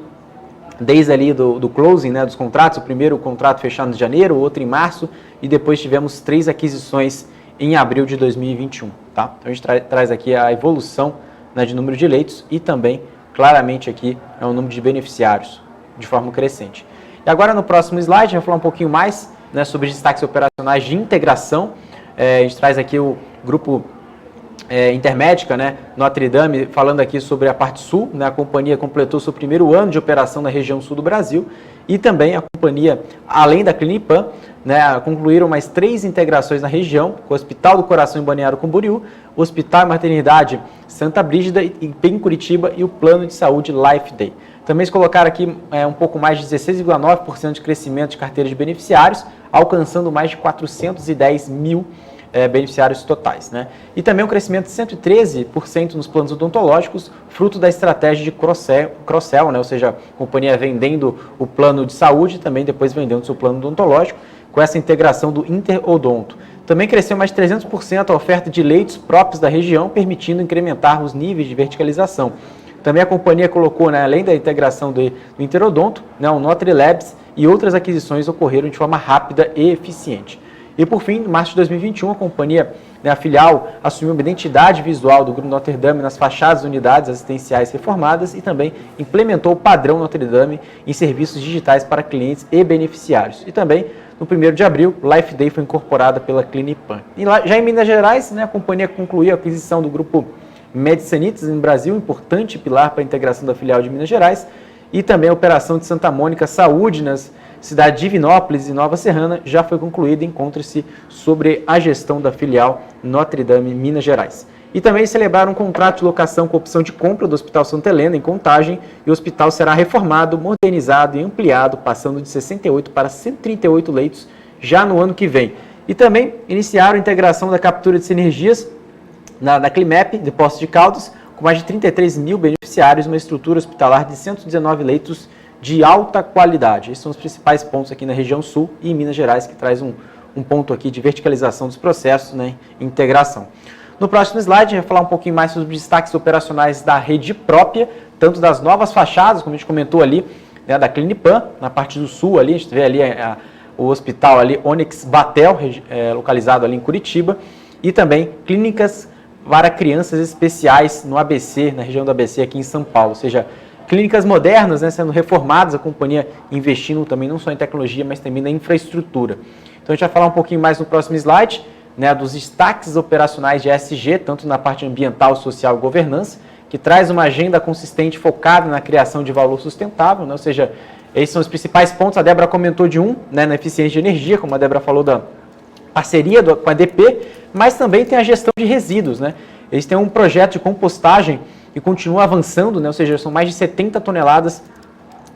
desde ali do closing, né, dos contratos, o primeiro contrato fechado em janeiro, o outro em março, e depois tivemos 3 aquisições em abril de 2021. Tá? Então a gente traz aqui a evolução, né, de número de leitos e também, claramente aqui, o número de beneficiários de forma crescente. E agora no próximo slide, a gente vai falar um pouquinho mais, né, sobre destaques operacionais de integração. A gente traz aqui o grupo Intermédica, né, Notre Dame, falando aqui sobre a parte sul, né, a companhia completou seu primeiro ano de operação na região sul do Brasil e também a companhia, além da Clinipan, né, concluíram mais 3 integrações na região, com o Hospital do Coração em Balneário Camboriú, o Hospital e Maternidade Santa Brígida em Curitiba e o Plano de Saúde Life Day. Também eles colocaram aqui um pouco mais de 16,9% de crescimento de carteira de beneficiários, alcançando mais de 410 mil beneficiários totais, né? E também um crescimento de 113% nos planos odontológicos, fruto da estratégia de cross-sell, né? Ou seja, a companhia vendendo o plano de saúde e também depois vendendo o seu plano odontológico, com essa integração do Interodonto. Também cresceu mais de 300% a oferta de leitos próprios da região, permitindo incrementar os níveis de verticalização. Também a companhia colocou, né, além da integração do Interodonto, né, o Notre Labs e outras aquisições ocorreram de forma rápida e eficiente. E por fim, em março de 2021, a companhia, né, a filial, assumiu uma identidade visual do Grupo Notre Dame nas fachadas de unidades assistenciais reformadas e também implementou o padrão Notre Dame em serviços digitais para clientes e beneficiários. E também, no 1º de abril, Life Day foi incorporada pela Clinipan. E lá, já em Minas Gerais, né, a companhia concluiu a aquisição do grupo Medsanitas no Brasil, importante pilar para a integração da filial de Minas Gerais, e também a operação de Santa Mônica Saúde nas cidade de Divinópolis e Nova Serrana já foi concluída. Encontre-se sobre a gestão da filial Notre Dame Minas Gerais. E também celebraram um contrato de locação com opção de compra do Hospital Santa Helena, em Contagem, e o hospital será reformado, modernizado e ampliado, passando de 68 para 138 leitos já no ano que vem. E também iniciaram a integração da captura de sinergias na Climep, de Poços de Caldas, com mais de 33 mil beneficiários, uma estrutura hospitalar de 119 leitos de alta qualidade. Esses são os principais pontos aqui na região sul e em Minas Gerais, que traz um ponto aqui de verticalização dos processos, né, integração. No próximo slide, a gente vai falar um pouquinho mais sobre os destaques operacionais da rede própria, tanto das novas fachadas, como a gente comentou ali, né, da Clinipan, na parte do sul ali, a gente vê ali o hospital ali, Onyx Batel, localizado ali em Curitiba, e também clínicas para crianças especiais no ABC, na região do ABC aqui em São Paulo, ou seja, clínicas modernas, né, sendo reformadas, a companhia investindo também não só em tecnologia, mas também na infraestrutura. Então a gente vai falar um pouquinho mais no próximo slide, né, dos destaques operacionais de ESG, tanto na parte ambiental, social e governança, que traz uma agenda consistente focada na criação de valor sustentável, né, ou seja, esses são os principais pontos. A Débora comentou de né, na eficiência de energia, como a Débora falou da parceria com a DP, mas também tem a gestão de resíduos, né? Eles têm um projeto de compostagem e continua avançando, né? Ou seja, são mais de 70 toneladas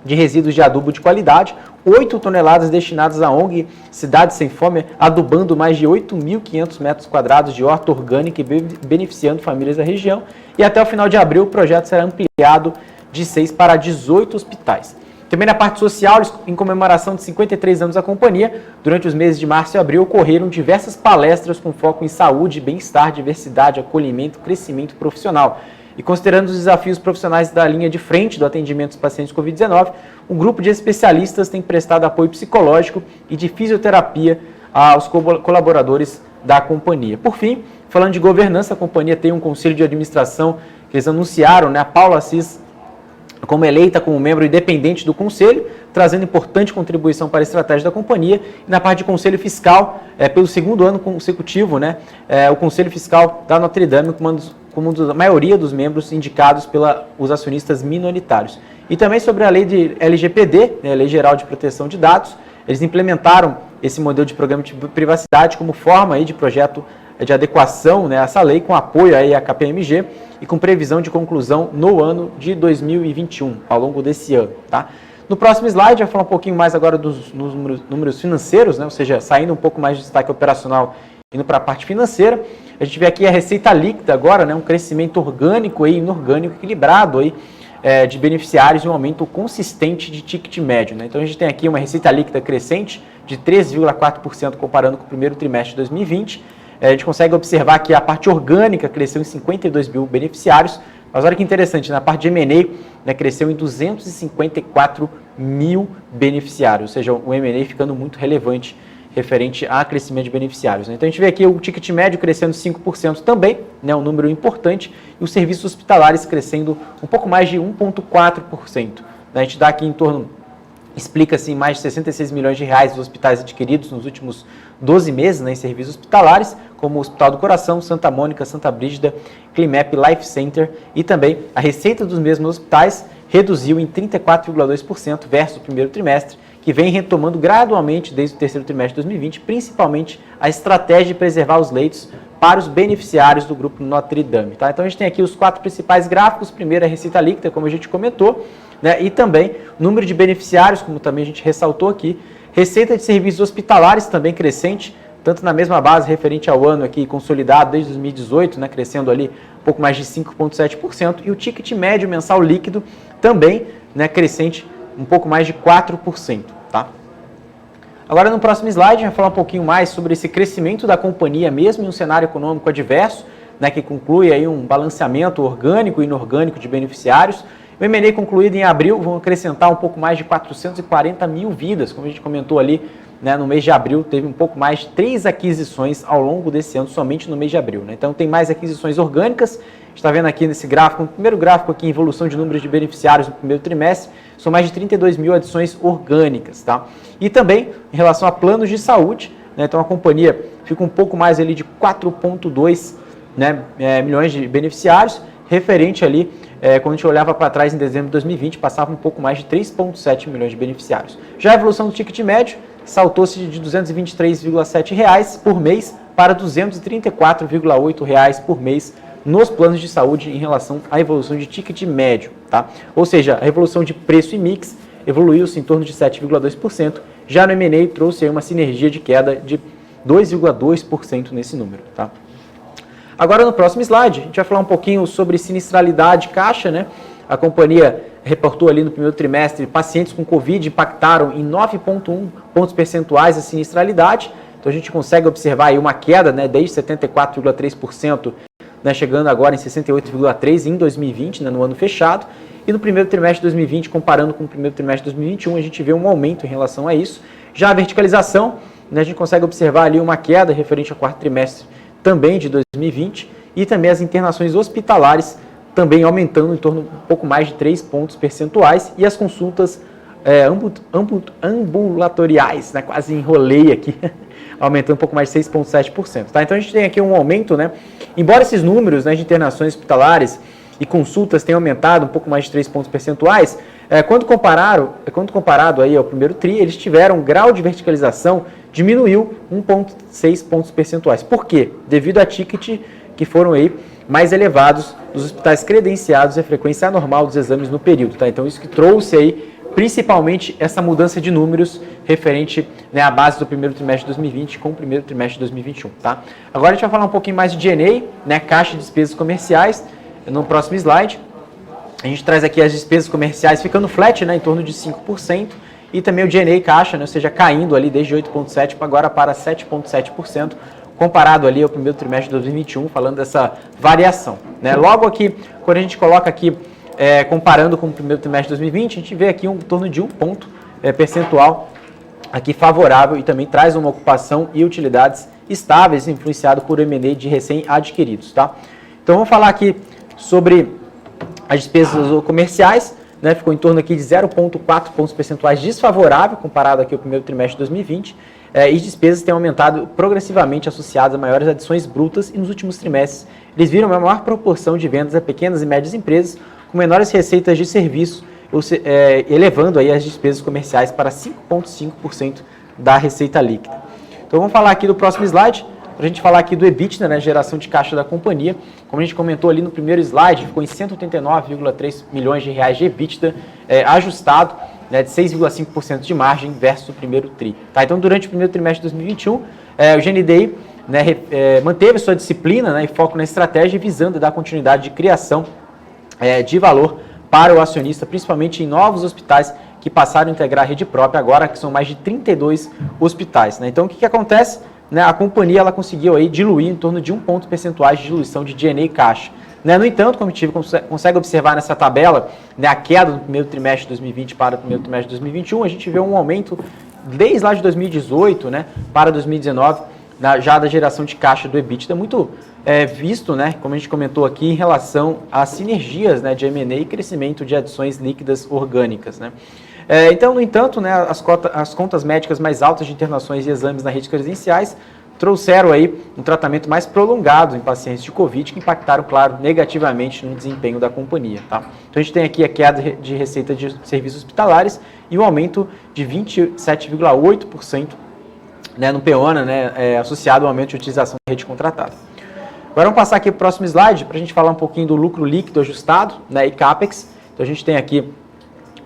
de resíduos de adubo de qualidade, 8 toneladas destinadas à ONG Cidade Sem Fome, adubando mais de 8.500 metros quadrados de horta orgânica e beneficiando famílias da região. E até o final de abril, o projeto será ampliado de 6 para 18 hospitais. Também na parte social, em comemoração de 53 anos da companhia, durante os meses de março e abril, ocorreram diversas palestras com foco em saúde, bem-estar, diversidade, acolhimento, crescimento profissional. E considerando os desafios profissionais da linha de frente do atendimento dos pacientes COVID-19, um grupo de especialistas tem prestado apoio psicológico e de fisioterapia aos colaboradores da companhia. Por fim, falando de governança, a companhia tem um conselho de administração que eles anunciaram, né, a Paula Assis como eleita como membro independente do conselho, trazendo importante contribuição para a estratégia da companhia. E na parte de conselho fiscal, pelo segundo ano consecutivo, né, o conselho fiscal da Notre Dame como a maioria dos membros indicados pelos acionistas minoritários. E também sobre a lei de LGPD, né, Lei Geral de Proteção de Dados, eles implementaram esse modelo de programa de privacidade como forma aí de projeto de adequação, né, a essa lei, com apoio aí à KPMG e com previsão de conclusão no ano de 2021, ao longo desse ano. Tá? No próximo slide, eu vou falar um pouquinho mais agora dos números financeiros, né, ou seja, saindo um pouco mais de destaque operacional, indo para a parte financeira. A gente vê aqui a receita líquida agora, né, um crescimento orgânico e inorgânico equilibrado aí, de beneficiários e um aumento consistente de ticket médio. Né? Então a gente tem aqui uma receita líquida crescente de 3,4% comparando com o primeiro trimestre de 2020. A gente consegue observar que a parte orgânica cresceu em 52 mil beneficiários, mas olha que interessante, na parte de M&A, né, cresceu em 254 mil beneficiários, ou seja, o M&A ficando muito relevante referente a crescimento de beneficiários. Né? Então a gente vê aqui o ticket médio crescendo 5% também, né, um número importante, e os serviços hospitalares crescendo um pouco mais de 1,4%. Né? A gente dá aqui em torno, explica-se, mais de 66 milhões de reais dos hospitais adquiridos nos últimos 12 meses, né, em serviços hospitalares, como o Hospital do Coração, Santa Mônica, Santa Brígida, Climep, Life Center, e também a receita dos mesmos hospitais reduziu em 34,2% versus o primeiro trimestre, que vem retomando gradualmente desde o terceiro trimestre de 2020, principalmente a estratégia de preservar os leitos para os beneficiários do grupo Notre Dame. Tá? Então a gente tem aqui os 4 principais gráficos. Primeiro a receita líquida, como a gente comentou, né? E também o número de beneficiários, como também a gente ressaltou aqui, receita de serviços hospitalares também crescente, tanto na mesma base referente ao ano aqui consolidado desde 2018, né? Crescendo ali um pouco mais de 5,7%, e o ticket médio mensal líquido também, né? Crescente um pouco mais de 4%. Tá? Agora no próximo slide a gente vai falar um pouquinho mais sobre esse crescimento da companhia mesmo em um cenário econômico adverso, né, que conclui aí um balanceamento orgânico e inorgânico de beneficiários. O M&A concluído em abril vão acrescentar um pouco mais de 440 mil vidas, como a gente comentou ali, né, no mês de abril teve um pouco mais de 3 aquisições ao longo desse ano, somente no mês de abril. Né? Então tem mais aquisições orgânicas. A gente está vendo aqui nesse gráfico, no primeiro gráfico aqui, evolução de números de beneficiários no primeiro trimestre, são mais de 32 mil adições orgânicas. Tá? E também em relação a planos de saúde, né, então a companhia fica um pouco mais ali de 4,2 milhões de beneficiários, referente ali, quando a gente olhava para trás em dezembro de 2020, passava um pouco mais de 3,7 milhões de beneficiários. Já a evolução do ticket médio saltou-se de R$ 223,7 por mês para R$ 234,8 por mês nos planos de saúde em relação à evolução de ticket médio. Tá? Ou seja, a evolução de preço e mix evoluiu-se em torno de 7,2%. Já no M&A trouxe aí uma sinergia de queda de 2,2% nesse número. Tá? Agora no próximo slide, a gente vai falar um pouquinho sobre sinistralidade caixa, né? A companhia reportou ali no primeiro trimestre, pacientes com Covid impactaram em 9,1 pontos percentuais a sinistralidade. Então a gente consegue observar aí uma queda, né, desde 74,3%, né, chegando agora em 68,3% em 2020, né, no ano fechado. E no primeiro trimestre de 2020, comparando com o primeiro trimestre de 2021, a gente vê um aumento em relação a isso. Já a verticalização, né, a gente consegue observar ali uma queda referente ao quarto trimestre também de 2020, e também as internações hospitalares também aumentando em torno de um pouco mais de 3 pontos percentuais, e as consultas ambulatoriais, né, quase enrolei aqui, aumentando um pouco mais de 6,7%. Tá? Então a gente tem aqui um aumento, né, embora esses números, né, de internações hospitalares e consultas tenham aumentado um pouco mais de 3 pontos percentuais, quando comparado aí ao primeiro TRI, eles tiveram um grau de verticalização diminuiu 1,6 pontos percentuais. Por quê? Devido a ticket que foram aí mais elevados dos hospitais credenciados e a frequência anormal dos exames no período. Tá? Então isso que trouxe aí principalmente essa mudança de números referente, né, à base do primeiro trimestre de 2020 com o primeiro trimestre de 2021. Tá? Agora a gente vai falar um pouquinho mais de G&A, né, caixa de despesas comerciais, no próximo slide. A gente traz aqui as despesas comerciais ficando flat, né, em torno de 5%, e também o G&A caixa, né, ou seja, caindo ali desde 8,7% agora para 7,7%, comparado ali ao primeiro trimestre de 2021, falando dessa variação. Né? Logo aqui, quando a gente coloca aqui, comparando com o primeiro trimestre de 2020, a gente vê aqui em torno de 1 ponto percentual aqui favorável, e também traz uma ocupação e utilidades estáveis, influenciado por M&A de recém-adquiridos. Tá? Então vamos falar aqui sobre as despesas comerciais, né, ficou em torno aqui de 0,4 pontos percentuais desfavorável, comparado aqui ao primeiro trimestre de 2020, e despesas têm aumentado progressivamente associadas a maiores adições brutas, e nos últimos trimestres eles viram uma maior proporção de vendas a pequenas e médias empresas, com menores receitas de serviço elevando aí as despesas comerciais para 5,5% da receita líquida. Então vamos falar aqui do próximo slide, para a gente falar aqui do EBITDA, né, geração de caixa da companhia. Como a gente comentou ali no primeiro slide, ficou em 189,3 milhões de reais de EBITDA ajustado, né, de 6,5% de margem versus o primeiro TRI. Tá? Então, durante o primeiro trimestre de 2021, o GNDI, né, manteve sua disciplina, né, e foco na estratégia, visando dar continuidade de criação de valor para o acionista, principalmente em novos hospitais que passaram a integrar a rede própria agora, que são mais de 32 hospitais. Né? Então, o que acontece? Né, a companhia ela conseguiu aí diluir em torno de 1 ponto percentual de diluição de D&A e caixa. Né? No entanto, como a gente consegue observar nessa tabela, né, a queda do primeiro trimestre de 2020 para o primeiro trimestre de 2021, a gente vê um aumento desde lá de 2018, né, para 2019, já da geração de caixa do EBITDA, muito visto, né, como a gente comentou aqui, em relação às sinergias, né, de M&A e crescimento de adições líquidas orgânicas. Né? Então, no entanto, né, as contas médicas mais altas de internações e exames nas redes residenciais trouxeram aí um tratamento mais prolongado em pacientes de Covid, que impactaram, claro, negativamente no desempenho da companhia. Tá? Então, a gente tem aqui a queda de receita de serviços hospitalares e um aumento de 27,8%, né, no PEONA, né, associado ao aumento de utilização da rede contratada. Agora vamos passar aqui para o próximo slide, para a gente falar um pouquinho do lucro líquido ajustado, né, e CAPEX. Então, a gente tem aqui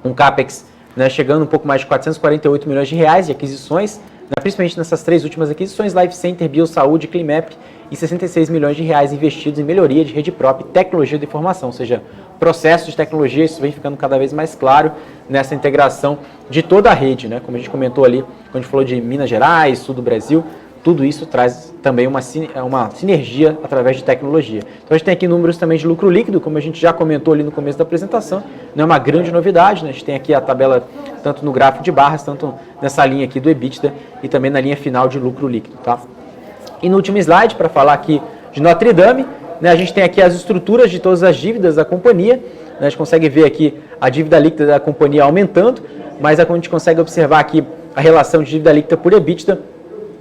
um CAPEX, né, chegando um pouco mais de 448 milhões de reais de aquisições, né, principalmente nessas 3 últimas aquisições, Life Center, Biosaúde, Climap, e 66 milhões de reais investidos em melhoria de rede própria e tecnologia de informação, ou seja, processos de tecnologia. Isso vem ficando cada vez mais claro nessa integração de toda a rede, né? Como a gente comentou ali, quando a gente falou de Minas Gerais, sul do Brasil, tudo isso traz também uma sinergia através de tecnologia. Então a gente tem aqui números também de lucro líquido, como a gente já comentou ali no começo da apresentação, não é uma grande novidade, né? A gente tem aqui a tabela tanto no gráfico de barras, tanto nessa linha aqui do EBITDA e também na linha final de lucro líquido, tá? E no último slide, para falar aqui de Notre Dame, né, a gente tem aqui as estruturas de todas as dívidas da companhia, né, a gente consegue ver aqui a dívida líquida da companhia aumentando, mas a gente consegue observar aqui a relação de dívida líquida por EBITDA,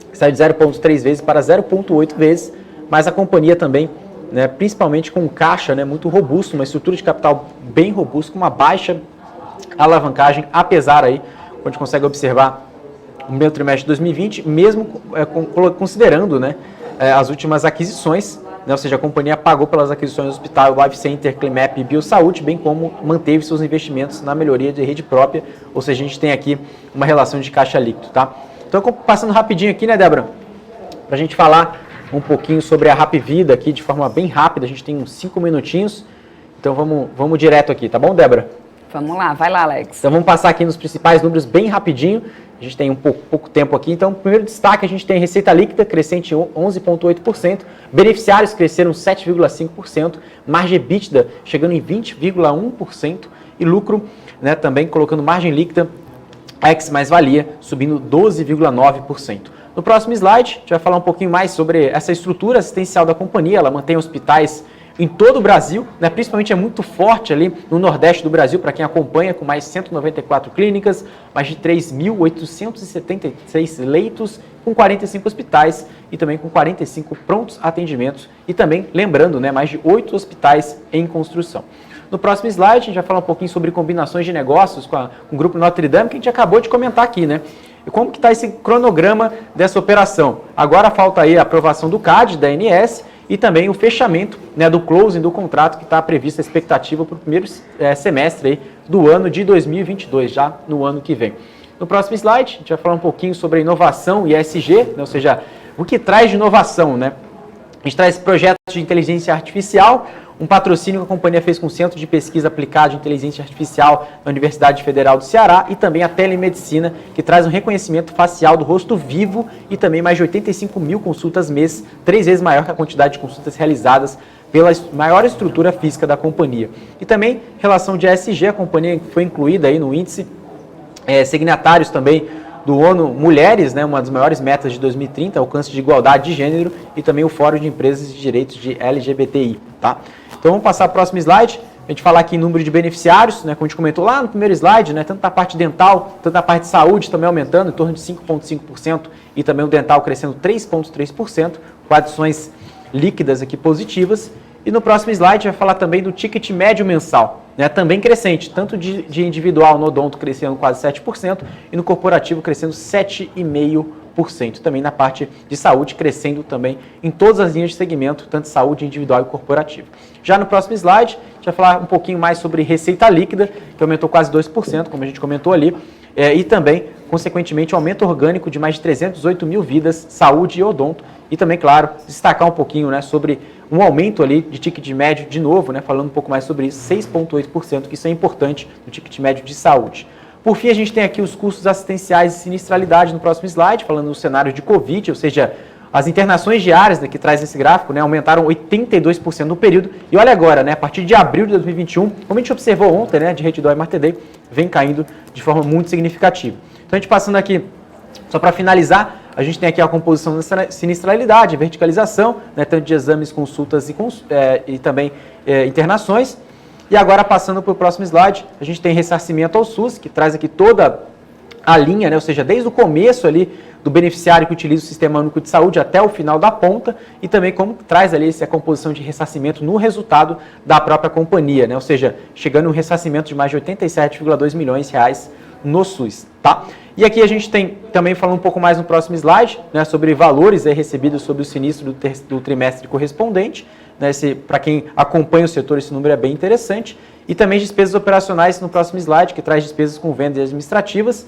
que sai de 0,3 vezes para 0,8 vezes, mas a companhia também, né, principalmente com um caixa, né, muito robusto, uma estrutura de capital bem robusta, com uma baixa alavancagem, apesar aí, quando a gente consegue observar no primeiro trimestre de 2020, mesmo considerando, né, as últimas aquisições, né, ou seja, a companhia pagou pelas aquisições do Hospital Life Center, Climap e Biosaúde, bem como manteve seus investimentos na melhoria de rede própria, ou seja, a gente tem aqui uma relação de caixa líquido, tá? Então, passando rapidinho aqui, né, Débora, para a gente falar um pouquinho sobre a Hapvida aqui de forma bem rápida, a gente tem uns 5 minutinhos, então vamos direto aqui, tá bom, Débora? Vamos lá, vai lá, Alex. Então vamos passar aqui nos principais números bem rapidinho, a gente tem pouco tempo aqui, então primeiro destaque a gente tem receita líquida crescente 11,8%, beneficiários cresceram 7,5%, margem EBITDA chegando em 20,1% e lucro, né, também colocando margem líquida ex mais valia subindo 12,9%. No próximo slide a gente vai falar um pouquinho mais sobre essa estrutura assistencial da companhia, ela mantém hospitais em todo o Brasil, né, principalmente é muito forte ali no Nordeste do Brasil, para quem acompanha, com mais 194 clínicas, mais de 3.876 leitos, com 45 hospitais e também com 45 prontos atendimentos e também, lembrando, né, mais de 8 hospitais em construção. No próximo slide, a gente vai falar um pouquinho sobre combinações de negócios com o Grupo Notre Dame, que a gente acabou de comentar aqui, né? E como que está esse cronograma dessa operação? Agora falta aí a aprovação do CAD, da ANS, e também o fechamento, né, do closing do contrato que está prevista a expectativa para o primeiro semestre aí do ano de 2022, já no ano que vem. No próximo slide, a gente vai falar um pouquinho sobre a inovação e ESG, né, ou seja, o que traz de inovação, né? A gente traz projetos de inteligência artificial, um patrocínio que a companhia fez com o Centro de Pesquisa Aplicada de Inteligência Artificial da Universidade Federal do Ceará e também a telemedicina, que traz um reconhecimento facial do rosto vivo e também mais de 85 mil consultas mês, 3 vezes maior que a quantidade de consultas realizadas pela maior estrutura física da companhia. E também, em relação de ESG, a companhia foi incluída aí no índice, signatários também do ONU Mulheres, né, uma das maiores metas de 2030, alcance de igualdade de gênero, e também o Fórum de Empresas de Direitos de LGBTI. Tá? Então vamos passar para o próximo slide, a gente falar aqui em número de beneficiários, né, como a gente comentou lá no primeiro slide, né, tanto na parte dental, tanto na parte de saúde também aumentando, em torno de 5,5%, e também o dental crescendo 3,3%, com adições líquidas aqui positivas. E no próximo slide vai falar também do ticket médio mensal. né, também crescente, tanto de individual no odonto crescendo quase 7% e no corporativo crescendo 7,5%. Também na parte de saúde crescendo também em todas as linhas de segmento, tanto saúde individual e corporativo. Já no próximo slide, a gente vai falar um pouquinho mais sobre receita líquida, que aumentou quase 2%, como a gente comentou ali, e também, consequentemente, um aumento orgânico de mais de 308 mil vidas, saúde e odonto. E também, claro, destacar um pouquinho, né, sobre um aumento ali de ticket médio, de novo, né, falando um pouco mais sobre isso, 6,8%, que isso é importante no ticket médio de saúde. Por fim, a gente tem aqui os custos assistenciais e sinistralidade no próximo slide, falando no cenário de Covid, ou seja, as internações diárias, né, que traz esse gráfico, né, aumentaram 82% no período. E olha agora, né, a partir de abril de 2021, como a gente observou ontem, né, de Rede D'Or e Martedei, vem caindo de forma muito significativa. Então, a gente passando aqui, só para finalizar, a gente tem aqui a composição da sinistralidade, verticalização, né, tanto de exames, consultas e também internações. E agora, passando para o próximo slide, a gente tem ressarcimento ao SUS, que traz aqui toda a linha, né, ou seja, desde o começo ali do beneficiário que utiliza o Sistema Único de Saúde até o final da ponta, e também como traz ali essa composição de ressarcimento no resultado da própria companhia, né, ou seja, chegando a um ressarcimento de mais de 87,2 milhões de reais no SUS, tá? E aqui a gente tem também falando um pouco mais no próximo slide, né, sobre valores recebidos sobre o sinistro do trimestre correspondente, né, para quem acompanha o setor, esse número é bem interessante, e também despesas operacionais no próximo slide, que traz despesas com vendas administrativas,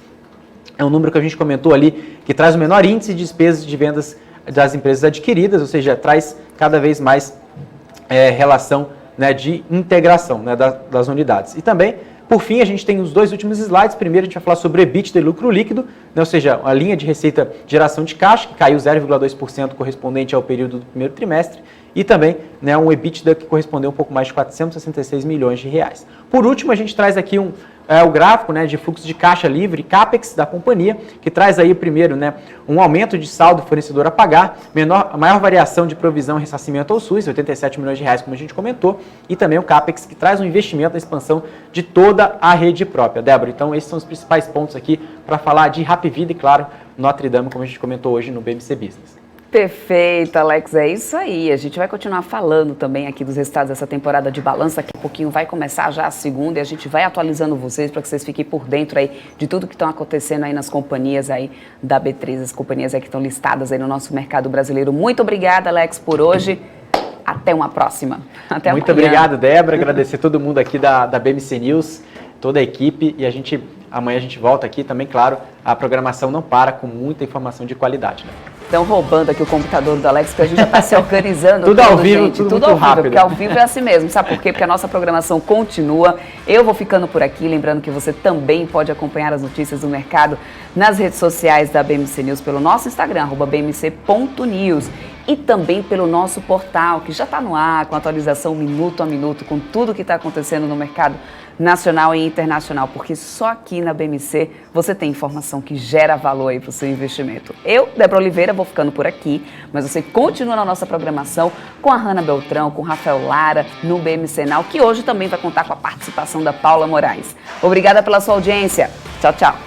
é um número que a gente comentou ali, que traz o menor índice de despesas de vendas das empresas adquiridas, ou seja, traz cada vez mais relação, né, de integração, né, das unidades. E também, por fim, a gente tem os dois últimos slides. Primeiro, a gente vai falar sobre EBITDA e lucro líquido, né, ou seja, a linha de receita de geração de caixa, que caiu 0,2% correspondente ao período do primeiro trimestre, e também, né, um EBITDA que correspondeu a um pouco mais de 466 milhões de reais. Por último, a gente traz aqui o gráfico, né, de fluxo de caixa livre, CAPEX da companhia, que traz aí primeiro, né, um aumento de saldo fornecedor a pagar, maior variação de provisão e ressarcimento ao SUS, 87 milhões de reais, como a gente comentou, e também o CAPEX, que traz um investimento na expansão de toda a rede própria. Débora, então esses são os principais pontos aqui para falar de Hapvida e, claro, Notre Dame, como a gente comentou hoje no BMC Business. Perfeito, Alex, é isso aí. A gente vai continuar falando também aqui dos resultados dessa temporada de balanço. Daqui a pouquinho vai começar já a segunda e a gente vai atualizando vocês para que vocês fiquem por dentro aí de tudo que estão acontecendo aí nas companhias aí da B3, as companhias aí que estão listadas aí no nosso mercado brasileiro. Muito obrigada, Alex, por hoje. Até uma próxima. Até Muito amanhã. obrigado, Débora. Agradecer todo mundo aqui da BMC News, toda a equipe, e amanhã a gente volta aqui também, claro, a programação não para, com muita informação de qualidade, né? Estão roubando aqui o computador do Alex, porque a gente já está se organizando. Tudo ao vivo, gente. tudo Tudo muito ao vivo, rápido. porque ao vivo é assim mesmo. Sabe por quê? Porque a nossa programação continua. Eu vou ficando por aqui, lembrando que você também pode acompanhar as notícias do mercado nas redes sociais da BMC News, pelo nosso Instagram, @bmc.news, e também pelo nosso portal, que já está no ar, com atualização minuto a minuto, com tudo que está acontecendo no mercado nacional e internacional, porque só aqui na BMC você tem informação que gera valor aí para o seu investimento. Eu, Débora Oliveira, vou ficando por aqui, mas você continua na nossa programação com a Hanna Beltrão, com o Rafael Lara, no BMC Now, que hoje também vai contar com a participação da Paula Moraes. Obrigada pela sua audiência. Tchau, tchau.